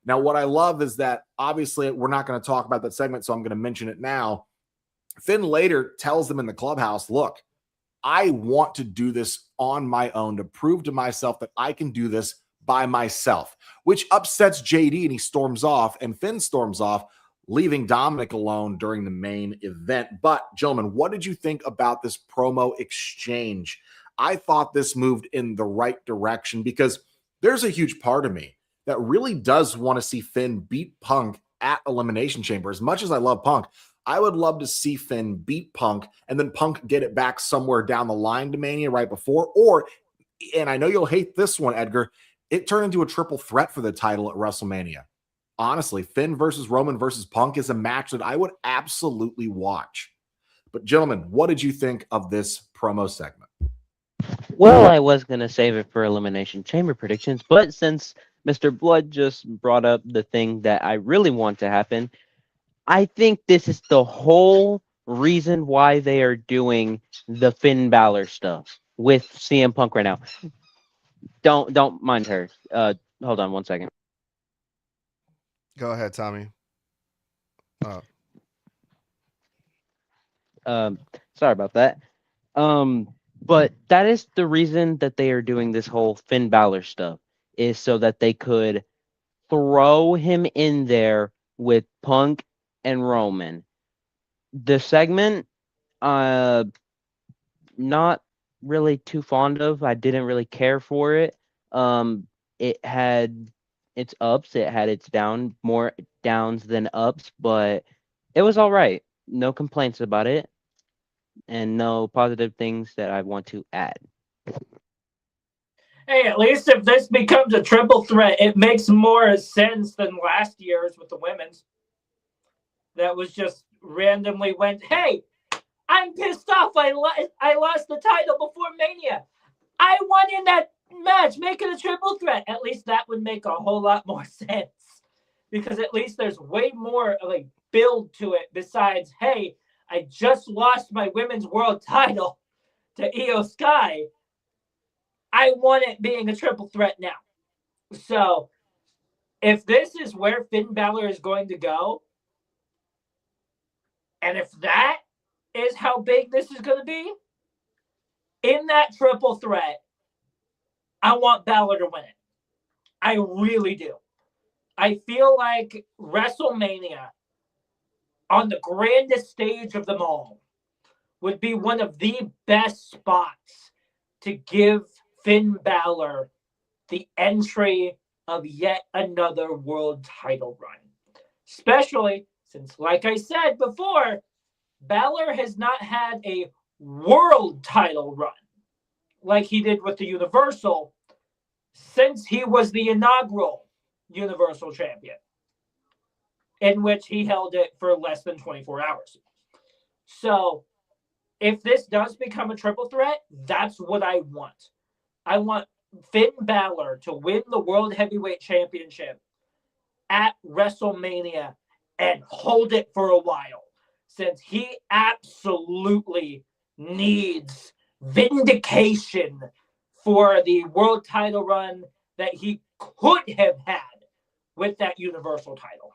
Speaker 1: Now, what I love is that, obviously, we're not going to talk about that segment, so I'm going to mention it now. Finn later tells them in the clubhouse, look, I want to do this on my own to prove to myself that I can do this by myself, which upsets JD, and he storms off, and Finn storms off, leaving Dominic alone during the main event. But, gentlemen, what did you think about this promo exchange? I thought this moved in the right direction, because there's a huge part of me that really does want to see Finn beat Punk at Elimination Chamber. As much as I love Punk, I would love to see Finn beat Punk and then Punk get it back somewhere down the line to Mania right before. Or, and I know you'll hate this one, Edgar, it turned into a triple threat for the title at WrestleMania. Honestly, Finn versus Roman versus Punk is a match that I would absolutely watch. But, gentlemen, what did you think of this promo segment?
Speaker 2: Well, I was going to save it for Elimination Chamber predictions, but since Mr. Blood just brought up the thing that I really want to happen, I think this is the whole reason why they are doing the Finn Balor stuff with CM Punk right now. Don't mind her. Hold on one second.
Speaker 4: Go ahead, Tommy. Oh,
Speaker 2: Um, Sorry about that. But that is the reason that they are doing this whole Finn Balor stuff, is so that they could throw him in there with Punk and Roman. The segment, not really too fond of. I didn't really care for it. It had its ups, it had its more downs than ups, but it was all right. No complaints about it, and no positive things that I want to add.
Speaker 3: Hey, at least if this becomes a triple threat, it makes more sense than last year's with the women's. That was just randomly went, hey, I'm pissed off. I lost the title before Mania. I won in that match. Make it a triple threat. At least that would make a whole lot more sense. Because at least there's way more like build to it besides, hey, I just lost my women's world title to Io Sky. I want it being a triple threat now. So if this is where Finn Balor is going to go, and if that is how big this is going to be, in that triple threat, I want Balor to win it. I really do. I feel like WrestleMania, on the grandest stage of them all, would be one of the best spots to give Finn Balor the entry of yet another world title run. Especially since, like I said before, Balor has not had a world title run like he did with the Universal since he was the inaugural Universal Champion, in which he held it for less than 24 hours. So if this does become a triple threat, that's what I want. I want Finn Balor to win the World Heavyweight Championship at WrestleMania and hold it for a while, since he absolutely needs vindication for the world title run that he could have had with that Universal title.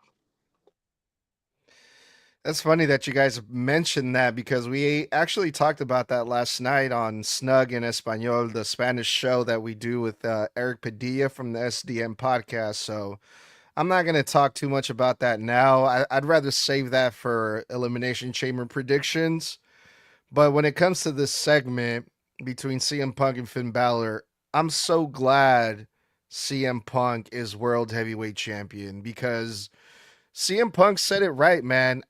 Speaker 4: that's funny that you guys mentioned that because we actually talked about that last night on Snug in Espanol, the Spanish show that we do with Eric Padilla from the SDM podcast. So I'm not going to talk too much about that now. I'd rather save that for Elimination Chamber predictions. But when it comes to this segment between CM Punk and Finn Balor, I'm so glad CM Punk is World Heavyweight Champion because CM Punk said it right, man.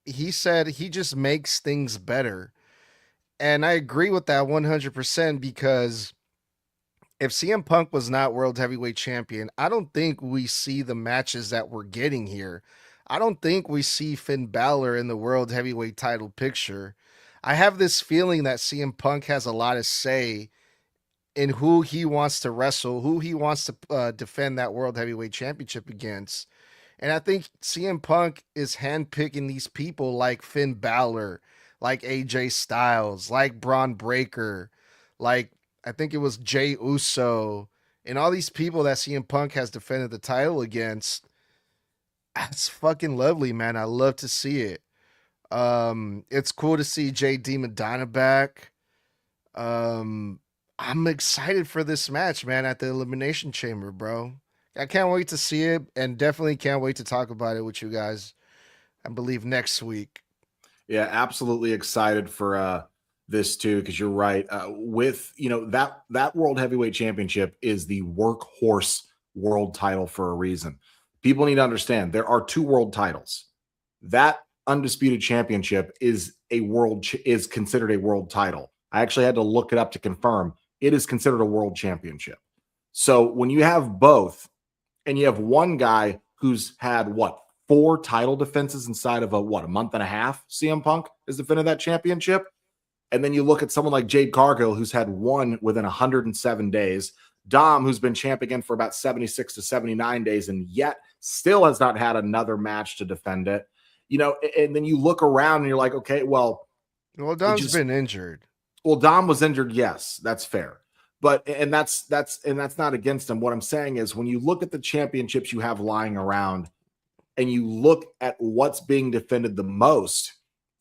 Speaker 4: He said he just makes things better. And I agree with that 100% because if CM Punk was not World Heavyweight Champion, I don't think we see the matches that we're getting here. I don't think we see Finn Balor in the World Heavyweight title picture. I have this feeling that CM Punk has a lot of say in who he wants to wrestle, who he wants to defend that World Heavyweight Championship against. And I think CM Punk is handpicking these people like Finn Balor, like AJ Styles, like Braun Breaker, like I think it was Jay Uso, and all these people that CM Punk has defended the title against. That's fucking lovely, man. I love to see it. It's cool to see JD Madonna back. I'm excited for this match, man, at the Elimination Chamber, bro. I can't wait to see it and definitely can't wait to talk about it with you guys. I believe next week.
Speaker 1: Yeah, absolutely excited for this too, because you're right. With that World Heavyweight Championship is the workhorse world title for a reason. People need to understand there are two world titles. That undisputed championship is considered a world title. I actually had to look it up to confirm. It is considered a world championship. So when you have both, and you have one guy who's had 4 title defenses inside of a month and a half, CM Punk is defending that championship. And then you look at someone like Jade Cargill, who's had one within 107 days. Dom, who's been champ again for about 76 to 79 days, and yet still has not had another match to defend it. and then you look around and you're like, okay, well,
Speaker 4: Dom's been injured.
Speaker 1: Well, Dom was injured. Yes, that's fair. But and that's not against him. What I'm saying is when you look at the championships you have lying around and you look at what's being defended the most,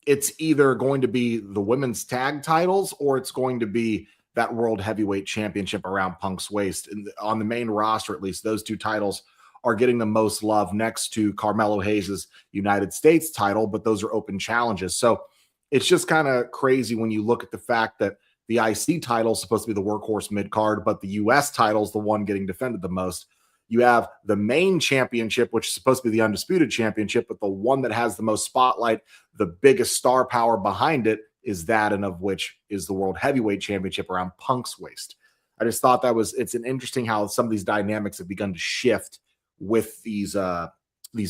Speaker 1: it's either going to be the women's tag titles or it's going to be that world heavyweight championship around Punk's waist. And on the main roster, at least, those two titles are getting the most love next to Carmelo Hayes' United States title, but those are open challenges. So it's just kind of crazy when you look at the fact that the IC title is supposed to be the workhorse mid-card, but the US title is the one getting defended the most. You have the main championship, which is supposed to be the undisputed championship, but the one that has the most spotlight, the biggest star power behind it is that, and of which is the world heavyweight championship around Punk's waist. I just thought it's an interesting how some of these dynamics have begun to shift with these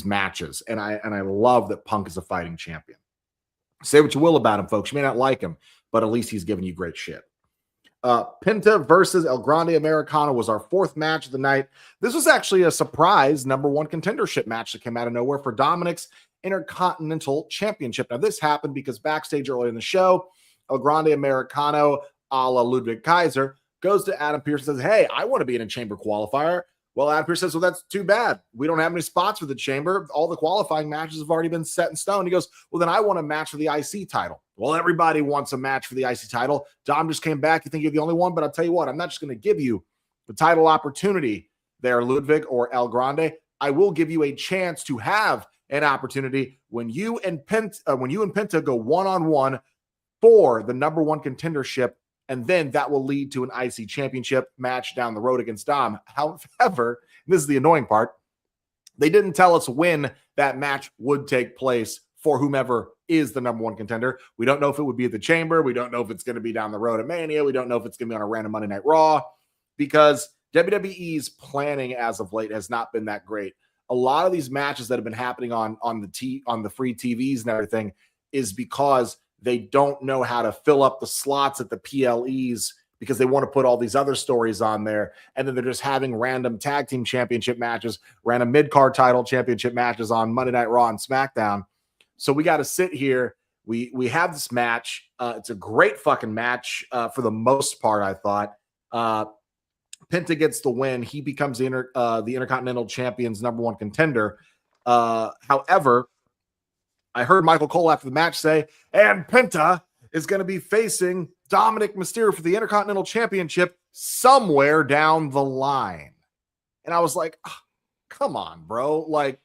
Speaker 1: matches. And I love that Punk is a fighting champion. Say what you will about him, folks. You may not like him, but at least he's giving you great shit. Penta versus El Grande Americano was our fourth match of the night. This was actually a surprise number one contendership match that came out of nowhere for Dominic's Intercontinental Championship. Now, this happened because backstage early in the show, El Grande Americano, a la Ludwig Kaiser, goes to Adam Pearce and says, hey, I want to be in a chamber qualifier. Well, Adam Pearce says, well, that's too bad. We don't have any spots for the chamber. All the qualifying matches have already been set in stone. He goes, well, then I want a match for the IC title. Well, everybody wants a match for the IC title. Dom just came back. You think you're the only one, but I'll tell you what, I'm not just going to give you the title opportunity there, Ludwig or El Grande. I will give you a chance to have an opportunity when you and Penta go one-on-one for the number one contendership, and then that will lead to an IC championship match down the road against Dom. However, this is the annoying part, they didn't tell us when that match would take place for whomever is the number one contender. We don't know if it would be at the Chamber. We don't know if it's going to be down the road at Mania. We don't know if it's going to be on a random Monday Night Raw, because WWE's planning as of late has not been that great. A lot of these matches that have been happening on the free TVs and everything is because they don't know how to fill up the slots at the PLEs because they want to put all these other stories on there. And then they're just having random tag team championship matches, random mid-card title championship matches on Monday Night Raw and SmackDown. So we got to sit here. We have this match. It's a great fucking match for the most part, I thought. Penta gets the win. He becomes the Intercontinental Champion's number one contender. However, I heard Michael Cole after the match say, and Penta is going to be facing Dominic Mysterio for the Intercontinental Championship somewhere down the line. And I was like, oh, come on, bro. Like,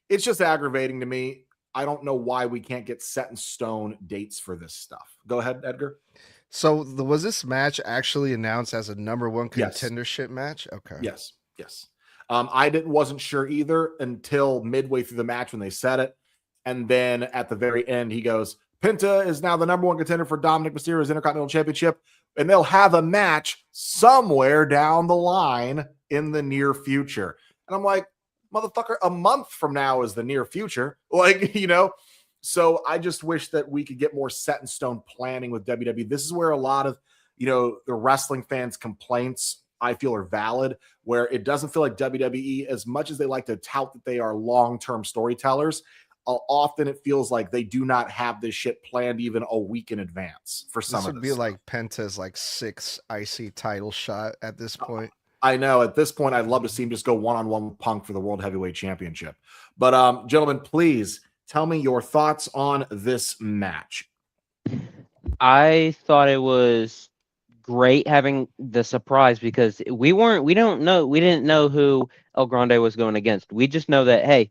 Speaker 1: it's just aggravating to me. I don't know why we can't get set in stone dates for this stuff. Go ahead, Edgar.
Speaker 4: So was this match actually announced as a number one contendership match? Okay.
Speaker 1: Yes. I wasn't sure either until midway through the match when they said it. And then at the very end, he goes, Penta is now the number one contender for Dominic Mysterio's Intercontinental Championship, and they'll have a match somewhere down the line in the near future. And I'm like, motherfucker, a month from now is the near future. Like, so I just wish that we could get more set in stone planning with WWE. This is where a lot of, the wrestling fans' complaints I feel are valid, where it doesn't feel like WWE, as much as they like to tout that they are long-term storytellers, often it feels like they do not have this shit planned even a week in advance for some of this. This would
Speaker 4: be like Penta's sixth IC title shot at this point.
Speaker 1: I know at this point, I'd love to see him just go one-on-one with Punk for the World Heavyweight Championship. But gentlemen, please tell me your thoughts on this match.
Speaker 2: I thought it was great having the surprise because we didn't know who El Grande was going against. We just know that, hey,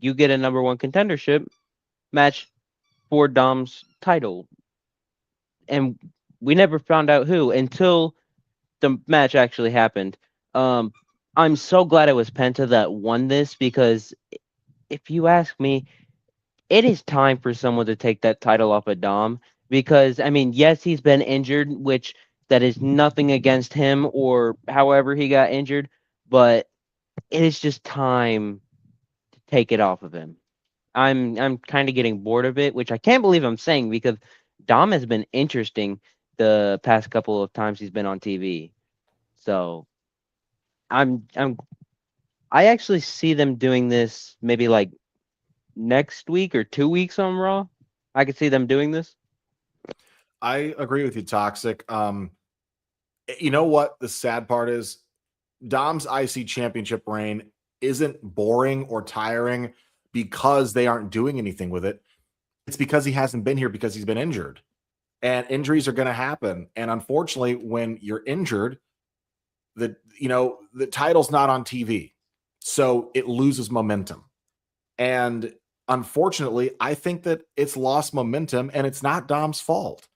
Speaker 2: you get a number one contendership match for Dom's title. And we never found out who until the match actually happened. I'm so glad it was Penta that won this because if you ask me, it is time for someone to take that title off of Dom because, yes, he's been injured, which that is nothing against him or however he got injured, but it is just time to take it off of him. I'm kind of getting bored of it, which I can't believe I'm saying because Dom has been interesting the past couple of times he's been on TV. So I actually see them doing this maybe like next week or 2 weeks on Raw. I could see them doing this.
Speaker 1: I agree with you, Toxic. You know what the sad part is? Dom's IC championship reign isn't boring or tiring because they aren't doing anything with it. It's because he hasn't been here because he's been injured. And injuries are going to happen. And unfortunately, when you're injured, the title's not on TV. So it loses momentum. And unfortunately, I think that it's lost momentum and it's not Dom's fault.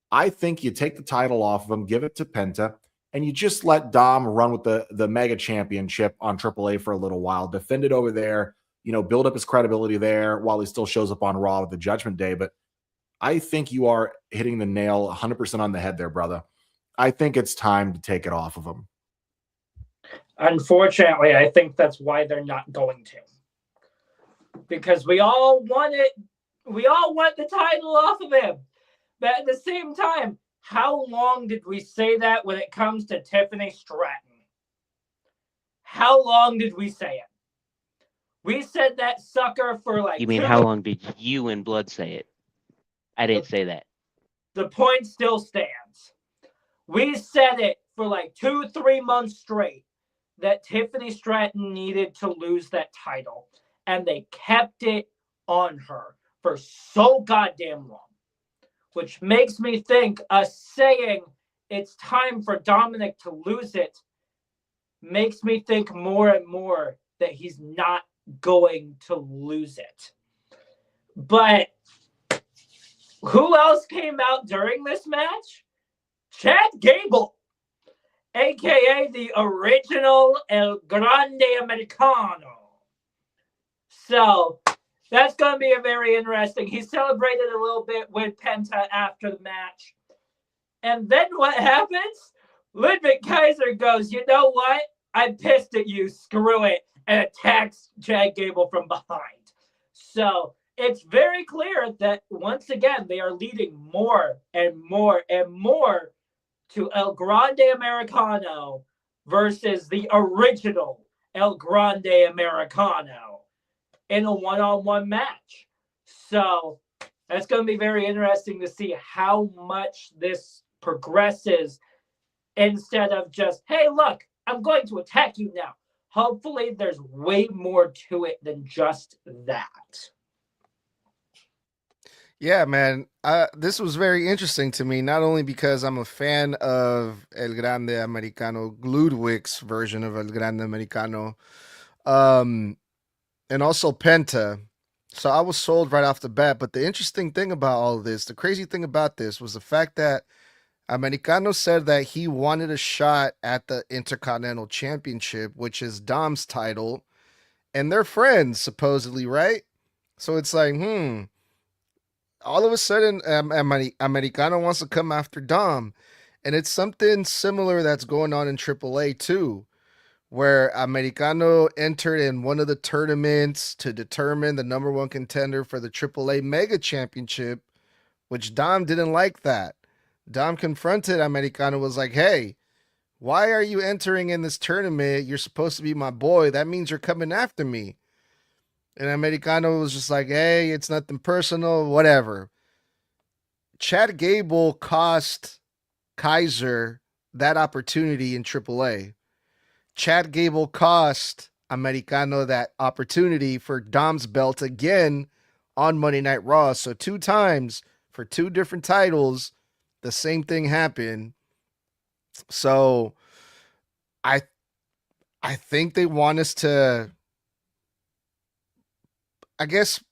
Speaker 1: I think you take the title off of him, give it to Penta, and you just let Dom run with the mega championship on AAA for a little while, defend it over there, build up his credibility there while he still shows up on Raw with the Judgment Day. But I think you are hitting the nail 100% on the head there, brother. I think it's time to take it off of him.
Speaker 3: Unfortunately, I think that's why they're not going to. Because we all want it. We all want the title off of him. But at the same time, how long did we say that when it comes to Tiffany Stratton? How long did we say it? We said that sucker for like...
Speaker 2: You mean how long did you and Blood say it? I didn't say that.
Speaker 3: The point still stands. We said it for like 2-3 months straight that Tiffany Stratton needed to lose that title. And they kept it on her for so goddamn long. Which makes me think us saying it's time for Dominic to lose it makes me think more and more that he's not going to lose it. But who else came out during this match? Chad Gable, a.k.a. the original El Grande Americano. So... that's going to be a very interesting. He celebrated a little bit with Penta after the match. And then what happens? Ludwig Kaiser goes, you know what? I'm pissed at you. Screw it. And attacks Chad Gable from behind. So it's very clear that once again, they are leading more and more and more to El Grande Americano versus the original El Grande Americano in a one-on-one match. So that's going to be very interesting to see how much this progresses instead of just, hey, look, I'm going to attack you now. Hopefully there's way more to it than just that.
Speaker 4: Yeah, man. This was very interesting to me, not only because I'm a fan of El Grande Americano, Ludwig's version of El Grande Americano, and also Penta. So I was sold right off the bat. But the interesting thing about all of this, the crazy thing about this was the fact that Americano said that he wanted a shot at the Intercontinental Championship, which is Dom's title, and they're friends, supposedly, right? So it's like, all of a sudden, Americano wants to come after Dom. And it's something similar that's going on in AAA, too, where Americano entered in one of the tournaments to determine the number one contender for the AAA Mega Championship, which Dom didn't like that. Dom confronted Americano, was like, hey, why are you entering in this tournament? You're supposed to be my boy. That means you're coming after me. And Americano was just like, hey, it's nothing personal, whatever. Chad Gable cost Kaiser that opportunity in AAA. Chad Gable cost Americano that opportunity for Dom's belt again on Monday Night Raw. So 2 times for 2 different titles, the same thing happened. So I think they want us to, I guess,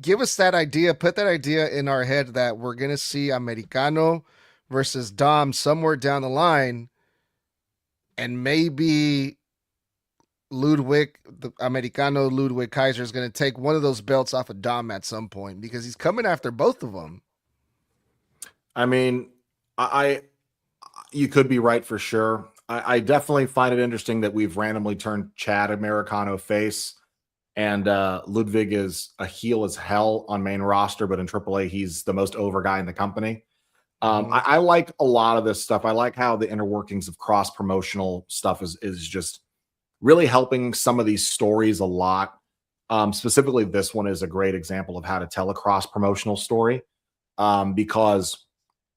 Speaker 4: give us that idea, put that idea in our head that we're going to see Americano versus Dom somewhere down the line. And maybe Ludwig, the Americano Ludwig Kaiser, is going to take one of those belts off of Dom at some point because he's coming after both of them.
Speaker 1: I mean, you could be right for sure. I definitely find it interesting that we've randomly turned Chad Americano face, and Ludwig is a heel as hell on main roster, but in AAA, he's the most over guy in the company. I like a lot of this stuff. I like how the inner workings of cross-promotional stuff is just really helping some of these stories a lot. Specifically, this one is a great example of how to tell a cross promotional story, because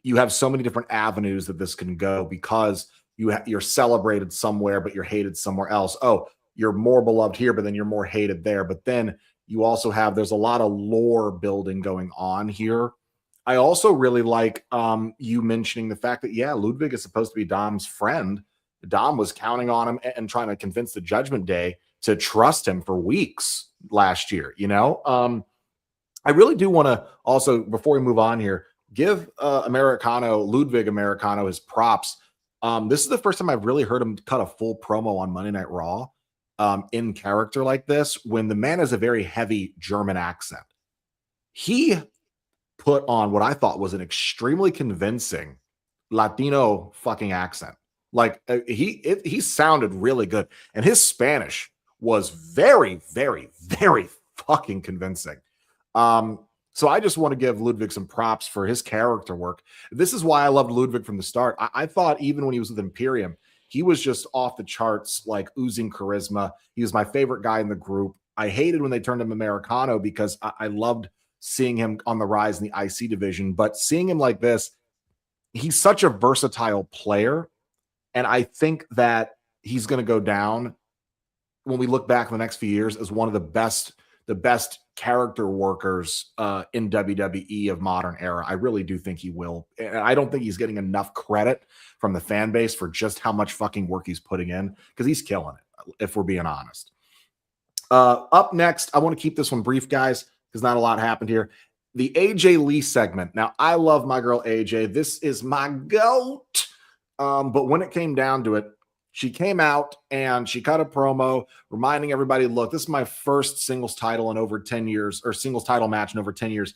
Speaker 1: you have so many different avenues that this can go, because you're celebrated somewhere, but you're hated somewhere else. Oh, you're more beloved here, but then you're more hated there. But then you also have, there's a lot of lore building going on here. I also really like you mentioning the fact that, yeah, Ludwig is supposed to be Dom's friend. Dom was counting on him and trying to convince the Judgment Day to trust him for weeks last year, you know? I really do want to also, before we move on here, give Ludwig Americano, his props. This is the first time I've really heard him cut a full promo on Monday Night Raw in character like this, when the man has a very heavy German accent. He put on what I thought was an extremely convincing Latino fucking accent. Like he sounded really good, and his Spanish was very, very, very fucking convincing. So I just want to give Ludwig some props for his character work. This is why I loved Ludwig from the start. I thought even when he was with Imperium, he was just off the charts, like oozing charisma. He was my favorite guy in the group. I hated when they turned him Americano because I loved seeing him on the rise in the IC division. But seeing him like this, he's such a versatile player. And I think that he's going to go down when we look back in the next few years as one of the best character workers in WWE of modern era. I really do think he will. And I don't think he's getting enough credit from the fan base for just how much fucking work he's putting in, because he's killing it, if we're being honest. Up next, I want to keep this one brief, guys, because not a lot happened here. The AJ Lee segment. Now, I love my girl AJ. This is my goat. But when it came down to it, she came out and she cut a promo reminding everybody, look, this is my first singles title in over 10 years, or singles title match in over 10 years.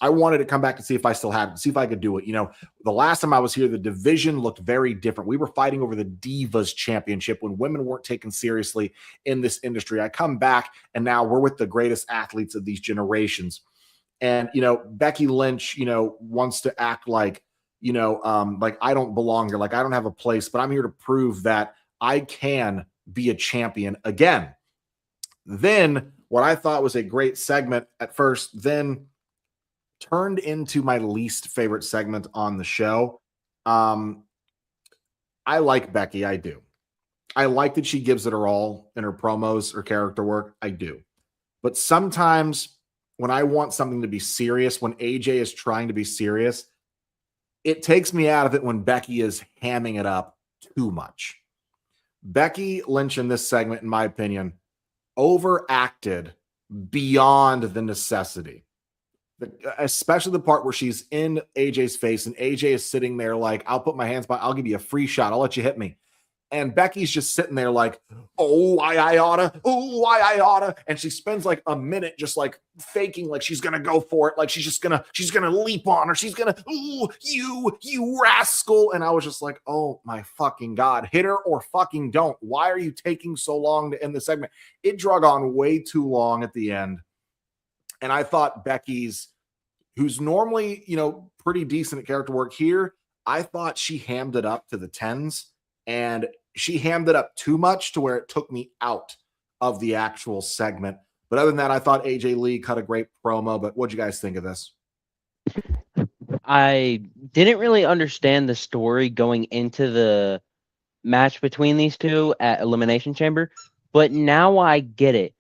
Speaker 1: I wanted to come back to see if I still had it, see if I could do it. You know, the last time I was here, the division looked very different. We were fighting over the Divas Championship when women weren't taken seriously in this industry. I come back and now we're with the greatest athletes of these generations. And, you know, Becky Lynch, you know, wants to act like, you know, like I don't belong here, like I don't have a place, but I'm here to prove that I can be a champion again. Then what I thought was a great segment at first, then turned into my least favorite segment on the show. I like Becky, I do. I like that she gives it her all in her promos or character work, I do. But sometimes when I want something to be serious, when AJ is trying to be serious, it takes me out of it when Becky is hamming it up too much. Becky Lynch in this segment, in my opinion, overacted beyond the necessity. Especially the part where she's in AJ's face and AJ is sitting there like, I'll put my hands by, I'll give you a free shot. I'll let you hit me. And Becky's just sitting there like, oh, why I oughta. And she spends like a minute just like faking like she's gonna go for it, like she's gonna leap on her, she's gonna, ooh, you rascal. And I was just like, oh my fucking God, hit her or fucking don't. Why are you taking so long to end the segment? It drug on way too long at the end. And I thought Becky's, who's normally, you know, pretty decent at character work here, I thought she hammed it up to the 10s. And she hammed it up too much to where it took me out of the actual segment. But other than that, I thought AJ Lee cut a great promo. But what'd you guys think of this?
Speaker 2: I didn't really understand the story going into the match between these two at Elimination Chamber, but now I get it.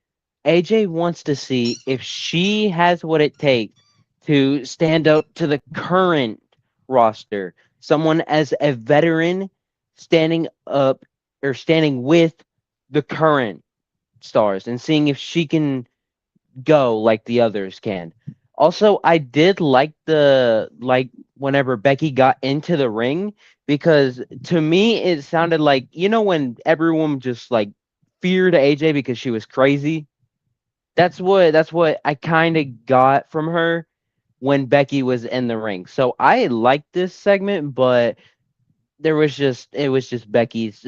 Speaker 2: AJ wants to see if she has what it takes to stand up to the current roster, someone as a veteran standing up or standing with the current stars and seeing if she can go like the others can. Also, I did like whenever Becky got into the ring, because to me it sounded like, you know, when everyone just like feared AJ because she was crazy. That's what I kind of got from her when Becky was in the ring. So I liked this segment, but it was just Becky's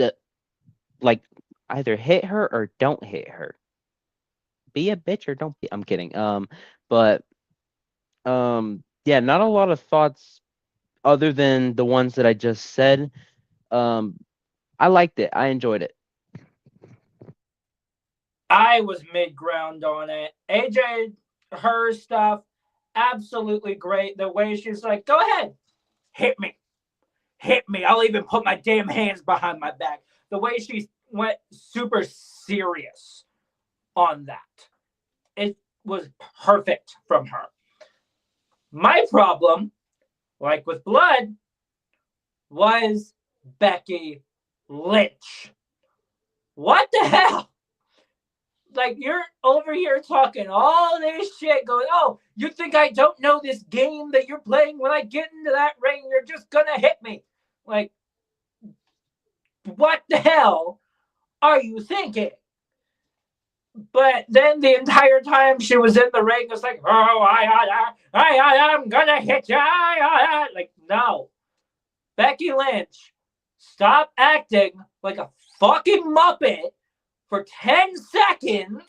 Speaker 2: like, either hit her or don't hit her. Be a bitch or don't be. I'm kidding. But yeah, not a lot of thoughts other than the ones that I just said. I liked it. I enjoyed it.
Speaker 3: I was mid-ground on it. AJ, her stuff, absolutely great. The way she's like, go ahead, hit me. Hit me. I'll even put my damn hands behind my back. The way she went super serious on that. It was perfect from her. My problem, like with Blood, was Becky Lynch. What the hell? Like, you're over here talking all this shit going, oh, you think I don't know this game that you're playing? When I get into that ring, you're just gonna hit me. Like, what the hell are you thinking? But then the entire time she was in the ring, it's like, oh, I'm gonna hit you. Like, no. Becky Lynch, stop acting like a fucking Muppet for 10 seconds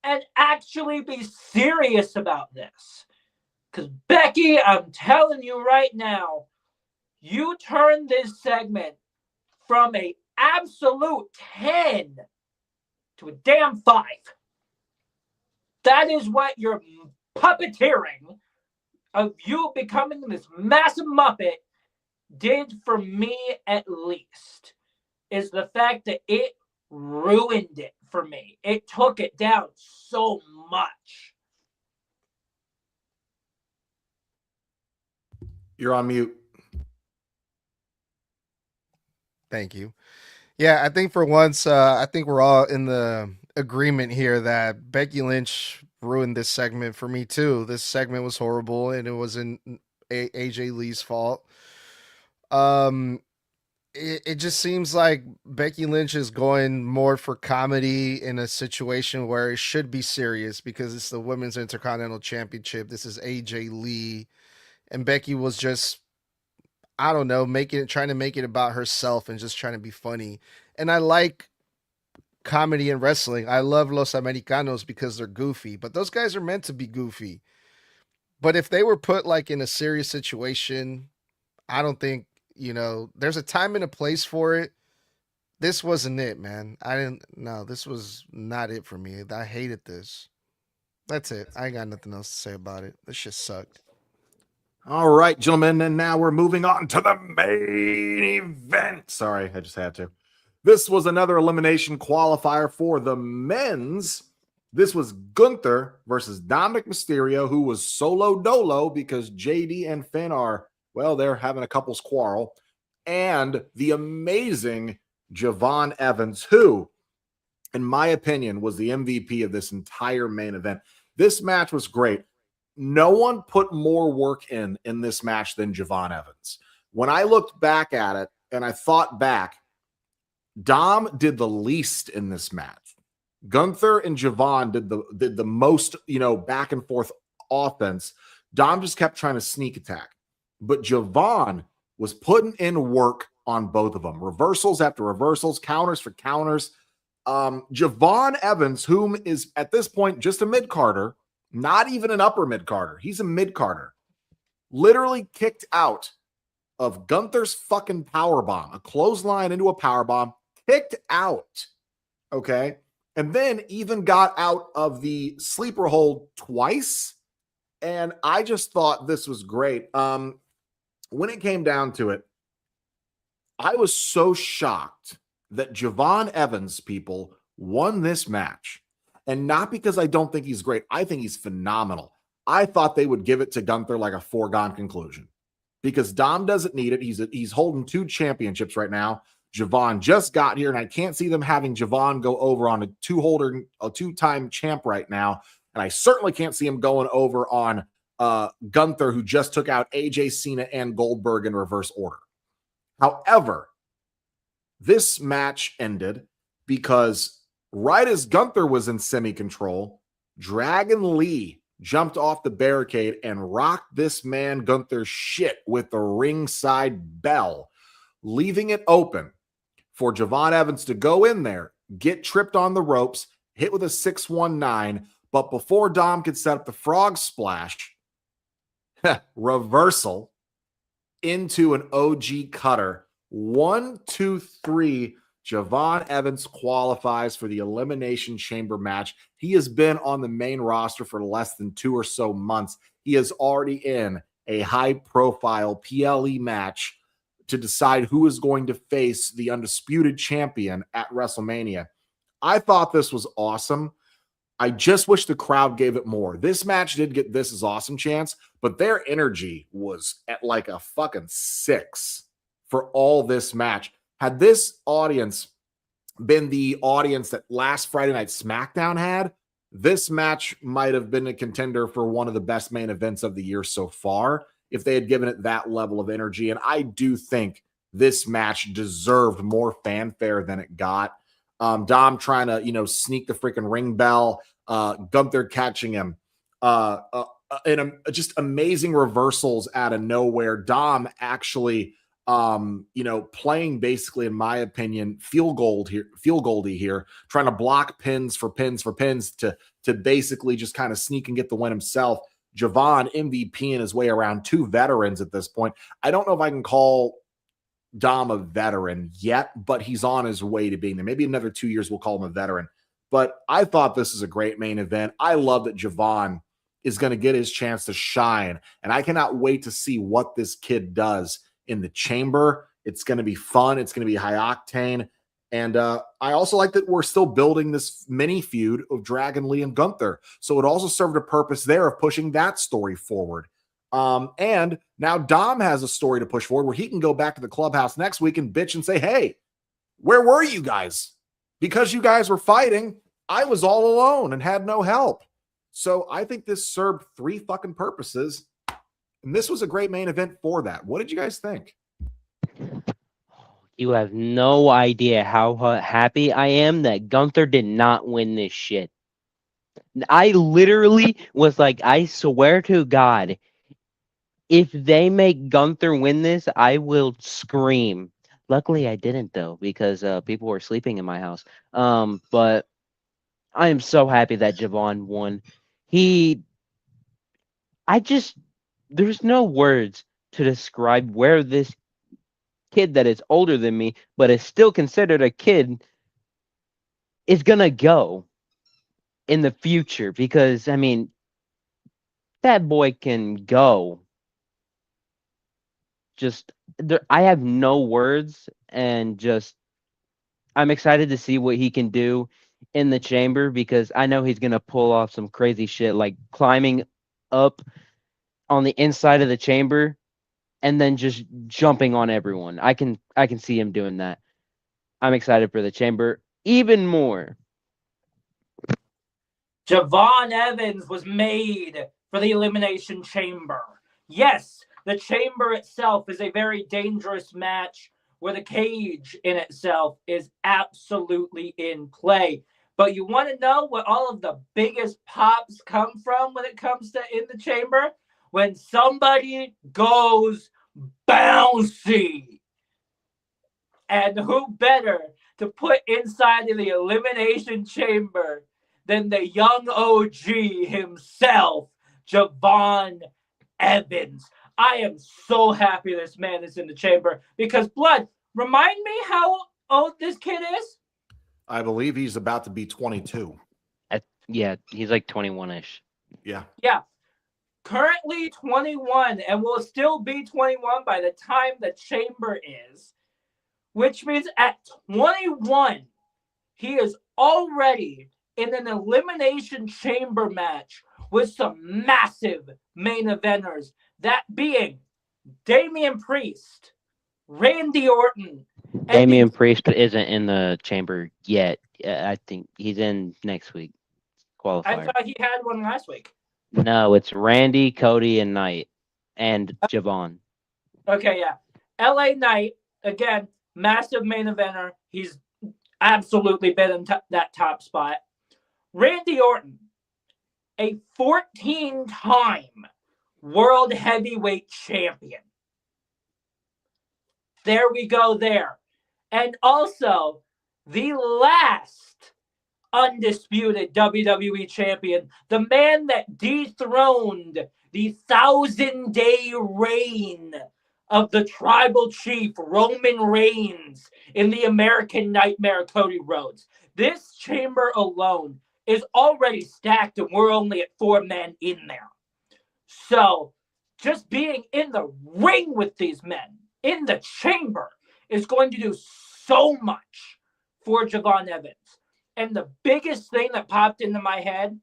Speaker 3: and actually be serious about this. Because, Becky, I'm telling you right now, you turned this segment from an absolute 10 to a damn 5. That is what your puppeteering of you becoming this massive Muppet did for me, at least, is the fact that it ruined it for me. It took it down so much.
Speaker 1: You're on mute.
Speaker 4: Thank you. Yeah, I think for once, I think we're all in the agreement here that Becky Lynch ruined this segment for me too. This segment was horrible, and it wasn't AJ Lee's fault. It just seems like Becky Lynch is going more for comedy in a situation where it should be serious because it's the Women's Intercontinental Championship. This is AJ Lee, and Becky was just, I don't know, trying to make it about herself and just trying to be funny. And I like comedy and wrestling. I love Los Americanos because they're goofy, but those guys are meant to be goofy. But if they were put like in a serious situation, I don't think, there's a time and a place for it. This wasn't it, man. This was not it for me. I hated this. That's it. I ain't got nothing else to say about it. This shit sucked.
Speaker 1: All right, gentlemen, and now we're moving on to the main event. Sorry, I just had to. This was another elimination qualifier for the men's. This was Gunther versus Dominic Mysterio, who was solo dolo because JD and Finn are, well, they're having a couple's quarrel, and the amazing Javon Evans, who, in my opinion, was the MVP of this entire main event. This match was great. No one put more work in this match than Javon Evans. When I looked back at it and I thought back, Dom did the least in this match. Gunther and Javon did the most, back and forth offense. Dom just kept trying to sneak attack. But Javon was putting in work on both of them. Reversals after reversals, counters for counters. Javon Evans, whom is at this point just a mid-carder, not even an upper mid-carder. He's a mid-carder. Literally kicked out of Gunther's fucking powerbomb. A clothesline into a powerbomb. Kicked out. Okay? And then even got out of the sleeper hold twice. And I just thought this was great. When it came down to it, I was so shocked that Javon Evans, people, won this match. And not because I don't think he's great. I think he's phenomenal. I thought they would give it to Gunther like a foregone conclusion because Dom doesn't need it. He's holding 2 championships right now. Javon just got here, and I can't see them having Javon go over on a 2-time champ right now. And I certainly can't see him going over on Gunther, who just took out AJ Cena and Goldberg in reverse order. However, this match ended because right as Gunther was in semi-control, Dragon Lee jumped off the barricade and rocked this man Gunther's shit with the ringside bell, leaving it open for Javon Evans to go in there, get tripped on the ropes, hit with a 619, but before Dom could set up the frog splash, reversal into an OG cutter. 1, 2, 3 Javon Evans qualifies for the Elimination Chamber match. He has been on the main roster for less than 2 or so months. He is already in a high-profile PLE match to decide who is going to face the undisputed champion at WrestleMania. I thought this was awesome. I just wish the crowd gave it more. This match did get This Is Awesome chance, but their energy was at like a fucking 6 for all this match. Had this audience been the audience that last Friday Night SmackDown had, this match might have been a contender for one of the best main events of the year so far if they had given it that level of energy. And I do think this match deserved more fanfare than it got. Dom trying to, sneak the freaking ring bell, Gunther catching him, and just amazing reversals out of nowhere. Dom actually, playing basically, in my opinion, field goaldy here, trying to block pins to basically just kind of sneak and get the win himself. Javon MVPing his way around 2 veterans at this point. I don't know if I can call Dom a veteran yet, but he's on his way to being there. Maybe another 2 years we'll call him a veteran. But I thought this is a great main event. I love that Javon is going to get his chance to shine, and I cannot wait to see what this kid does in the chamber. It's going to be fun. It's going to be high octane. And I also like that we're still building this mini feud of Dragon Lee and Gunther. So it also served a purpose there of pushing that story forward. And now Dom has a story to push forward where he can go back to the clubhouse next week and bitch and say, hey, where were you guys? Because you guys were fighting, I was all alone and had no help. So I think this served 3 fucking purposes. And this was a great main event for that. What did you guys think?
Speaker 2: You have no idea how happy I am that Gunther did not win this shit. I literally was like, I swear to God, if they make Gunther win this, I will scream. Luckily, I didn't, though, because people were sleeping in my house. But I am so happy that Javon won. There's no words to describe where this kid that is older than me, but is still considered a kid, is going to go in the future. Because, I mean, that boy can go. I have no words, and I'm excited to see what he can do in the chamber, because I know he's going to pull off some crazy shit, like climbing up on the inside of the chamber and then just jumping on everyone. I can see him doing that. I'm excited for the chamber even more.
Speaker 3: Javon Evans was made for the Elimination Chamber. Yes, the chamber itself is a very dangerous match where the cage in itself is absolutely in play. But you want to know what all of the biggest pops come from when it comes to in the chamber? When somebody goes bouncy. And who better to put inside of the Elimination Chamber than the young OG himself, Javon Evans. I am so happy this man is in the chamber, because, Blood, remind me how old this kid is?
Speaker 1: I believe he's about to be 22.
Speaker 2: Yeah, he's like 21-ish.
Speaker 1: Yeah.
Speaker 3: Yeah. Currently 21, and will still be 21 by the time the chamber is, which means at 21, he is already in an Elimination Chamber match with some massive main eventers, that being Damian Priest, Randy Orton.
Speaker 2: Damian Priest isn't in the chamber yet. I think he's in next week. Qualifier.
Speaker 3: I thought he had one last week.
Speaker 2: No, it's Randy, Cody, and Knight, and Javon.
Speaker 3: Okay, yeah. LA Knight, again, massive main eventer. He's absolutely been in that top spot. Randy Orton, a 14-time World Heavyweight Champion. There we go there. And also, the last undisputed WWE Champion, the man that dethroned the 1,000-day reign of the tribal chief Roman Reigns in the American Nightmare Cody Rhodes. This chamber alone is already stacked, and we're only at 4 men in there. So just being in the ring with these men in the chamber is going to do so much for Javon Evans. And the biggest thing that popped into my head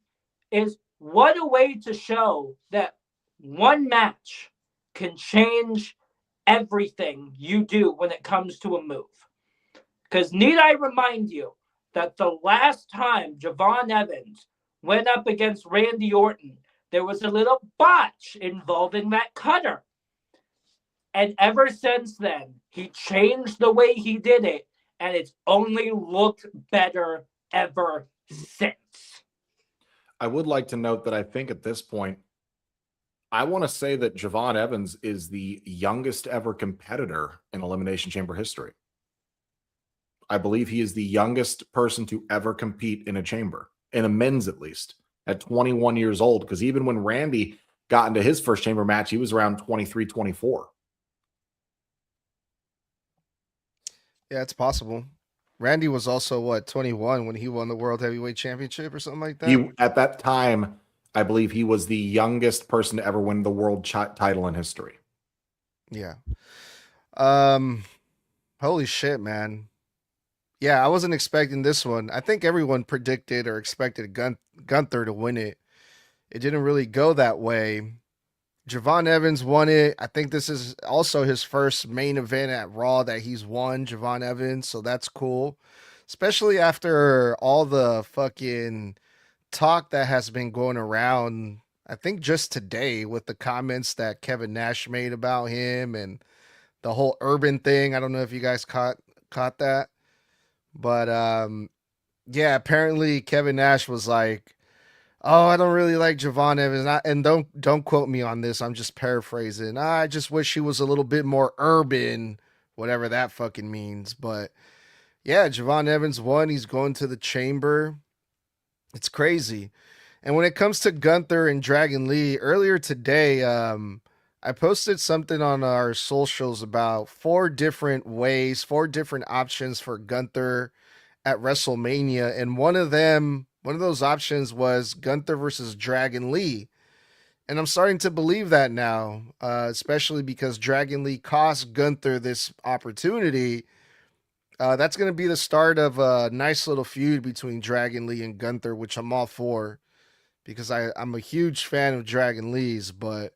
Speaker 3: is what a way to show that one match can change everything you do when it comes to a move. Because need I remind you that the last time Javon Evans went up against Randy Orton, there was a little botch involving that cutter. And ever since then, he changed the way he did it, and it's only looked better ever since.
Speaker 1: I would like to note that I think at this point, I want to say that Javon Evans is the youngest ever competitor in Elimination Chamber history. I believe he is the youngest person to ever compete in a chamber, in a men's at least, at 21 years old. Because even when Randy got into his first chamber match, he was around 23, 24.
Speaker 4: Yeah, it's possible. Randy was also, what, 21 when he won the World Heavyweight Championship or something like that?
Speaker 1: He, at that time, I believe he was the youngest person to ever win the world title in history.
Speaker 4: Yeah. Holy shit, man. Yeah, I wasn't expecting this one. I think everyone predicted or expected Gunther to win it. It didn't really go that way. Javon Evans won it. I think this is also his first main event at Raw that he's won, Javon Evans, so that's cool. Especially after all the fucking talk that has been going around, I think just today with the comments that Kevin Nash made about him and the whole urban thing. I don't know if you guys caught that. But yeah, apparently Kevin Nash was like, "Oh, I don't really like Javon Evans." And don't quote me on this. I'm just paraphrasing. I just wish he was a little bit more urban, whatever that fucking means. But yeah, Javon Evans won. He's going to the chamber. It's crazy. And when it comes to Gunther and Dragon Lee, earlier today, I posted something on our socials about 4 different ways, 4 different options for Gunther at WrestleMania. And one of those options was Gunther versus Dragon Lee. And I'm starting to believe that now, especially because Dragon Lee cost Gunther this opportunity. That's going to be the start of a nice little feud between Dragon Lee and Gunther, which I'm all for because I'm a huge fan of Dragon Lee's, but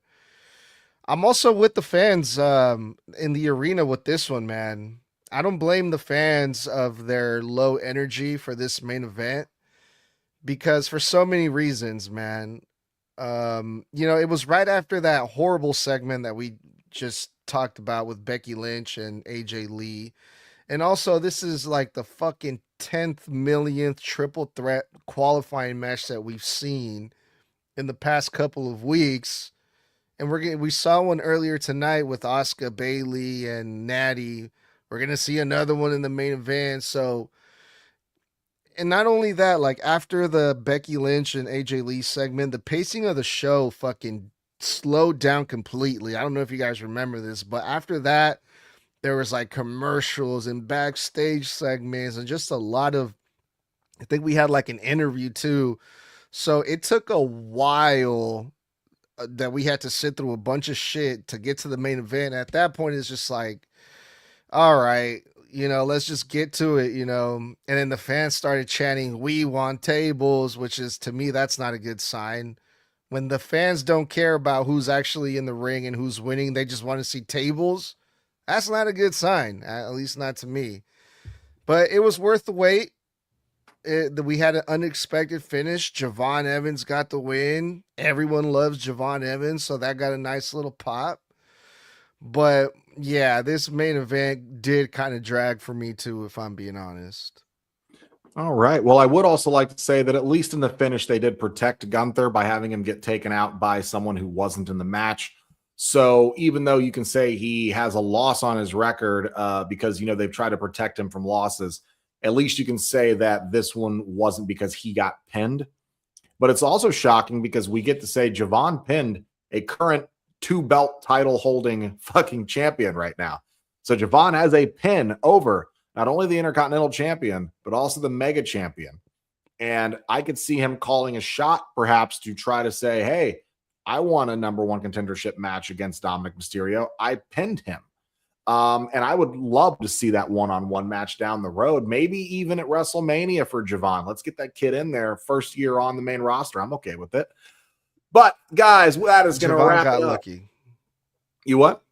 Speaker 4: I'm also with the fans in the arena with this one, man. I don't blame the fans of their low energy for this main event because for so many reasons, man. It was right after that horrible segment that we just talked about with Becky Lynch and AJ Lee. And also, this is like the fucking 10th millionth triple threat qualifying match that we've seen in the past couple of weeks. And we saw one earlier tonight with Asuka, Bayley, and Natty. We're gonna see another one in the main event. So, and not only that, like after the Becky Lynch and AJ Lee segment, the pacing of the show fucking slowed down completely. I don't know if you guys remember this, but after that, there was like commercials and backstage segments and just a lot of. I think we had like an interview too. So it took a while that we had to sit through a bunch of shit to get to the main event. At that point, it's just like, all right, let's just get to it, And then the fans started chanting, "We want tables," which is, to me, that's not a good sign. When the fans don't care about who's actually in the ring and who's winning, they just want to see tables. That's not a good sign, at least not to me. But it was worth the wait. We had an unexpected finish. Javon Evans got the win. Everyone loves Javon Evans, so that got a nice little pop. But yeah, this main event did kind of drag for me too, if I'm being honest.
Speaker 1: All right. Well, I would also like to say that at least in the finish, they did protect Gunther by having him get taken out by someone who wasn't in the match. So even though you can say he has a loss on his record because, they've tried to protect him from losses, at least you can say that this one wasn't because he got pinned. But it's also shocking because we get to say Javon pinned a current 2-belt title holding fucking champion right now. So Javon has a pin over not only the Intercontinental Champion, but also the Mega Champion. And I could see him calling a shot perhaps to try to say, hey, I won a number one contendership match against Dominic Mysterio. I pinned him. And I would love to see that one-on-one match down the road, maybe even at WrestleMania for Javon. Let's get that kid in there. First year on the main roster. I'm okay with it. But, guys, that is going to wrap it up.
Speaker 4: Lucky.
Speaker 1: You what?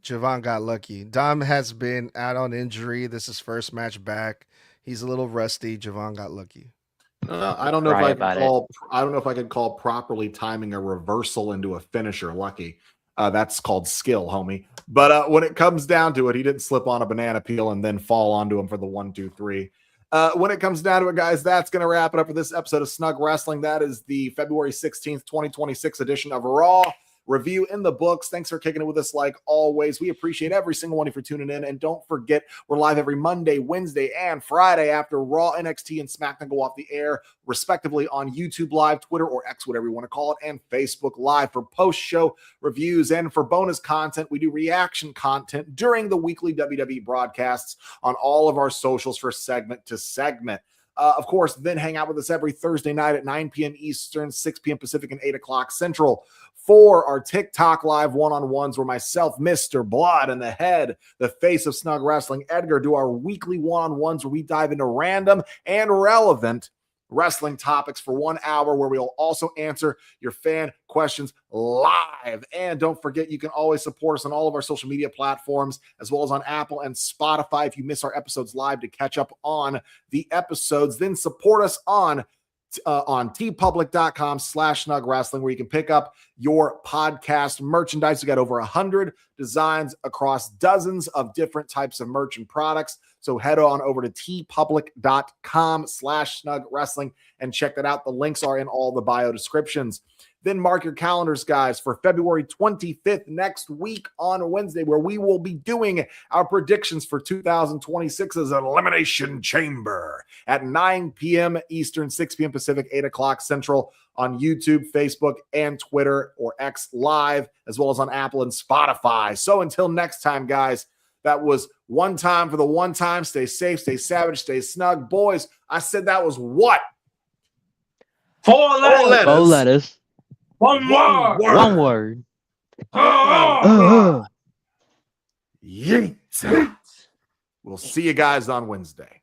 Speaker 4: Javon got lucky. Dom has been out on injury. This is first match back. He's a little rusty. Javon got lucky.
Speaker 1: I don't know if I could call. I don't know if I could call properly timing a reversal into a finisher lucky. That's called skill, homie. But when it comes down to it, he didn't slip on a banana peel and then fall onto him for the 1, 2, 3. When it comes down to it, guys, that's going to wrap it up for this episode of Snug Wrestling. That is the February 16th, 2026 edition of Raw. Review in the books. Thanks for kicking it with us like always. We appreciate every single one of you for tuning in. And don't forget, we're live every Monday, Wednesday, and Friday after Raw, NXT, and SmackDown go off the air, respectively, on YouTube Live, Twitter, or X, whatever you want to call it, and Facebook Live for post-show reviews. And for bonus content, we do reaction content during the weekly WWE broadcasts on all of our socials for segment to segment. Of course, then hang out with us every Thursday night at 9 p.m. Eastern, 6 p.m. Pacific, and 8 o'clock Central for our TikTok live one-on-ones where myself, Mr. Blood, and the head, the face of Snug Wrestling, Edgar, do our weekly one-on-ones where we dive into random and relevant wrestling topics for 1 hour, where we'll also answer your fan questions live. And don't forget, you can always support us on all of our social media platforms, as well as on Apple and Spotify if you miss our episodes live to catch up on the episodes. Then support us on tpublic.com/snug wrestling, where you can pick up your podcast merchandise. We got over 100 designs across dozens of different types of merch and products. So head on over to tpublic.com/snug wrestling and check that out. The links are in all the bio descriptions. Then mark your calendars, guys, for February 25th next week on Wednesday, where we will be doing our predictions for 2026's Elimination Chamber at 9 p.m. Eastern, 6 p.m. Pacific, 8 o'clock Central on YouTube, Facebook, and Twitter or X Live, as well as on Apple and Spotify. So until next time, guys, that was one time for the one time. Stay safe, stay savage, stay snug. Boys, I said that was what?
Speaker 3: 4 letters.
Speaker 2: 4 letters.
Speaker 3: One word.
Speaker 2: One word.
Speaker 1: Yeet. We'll see you guys on Wednesday.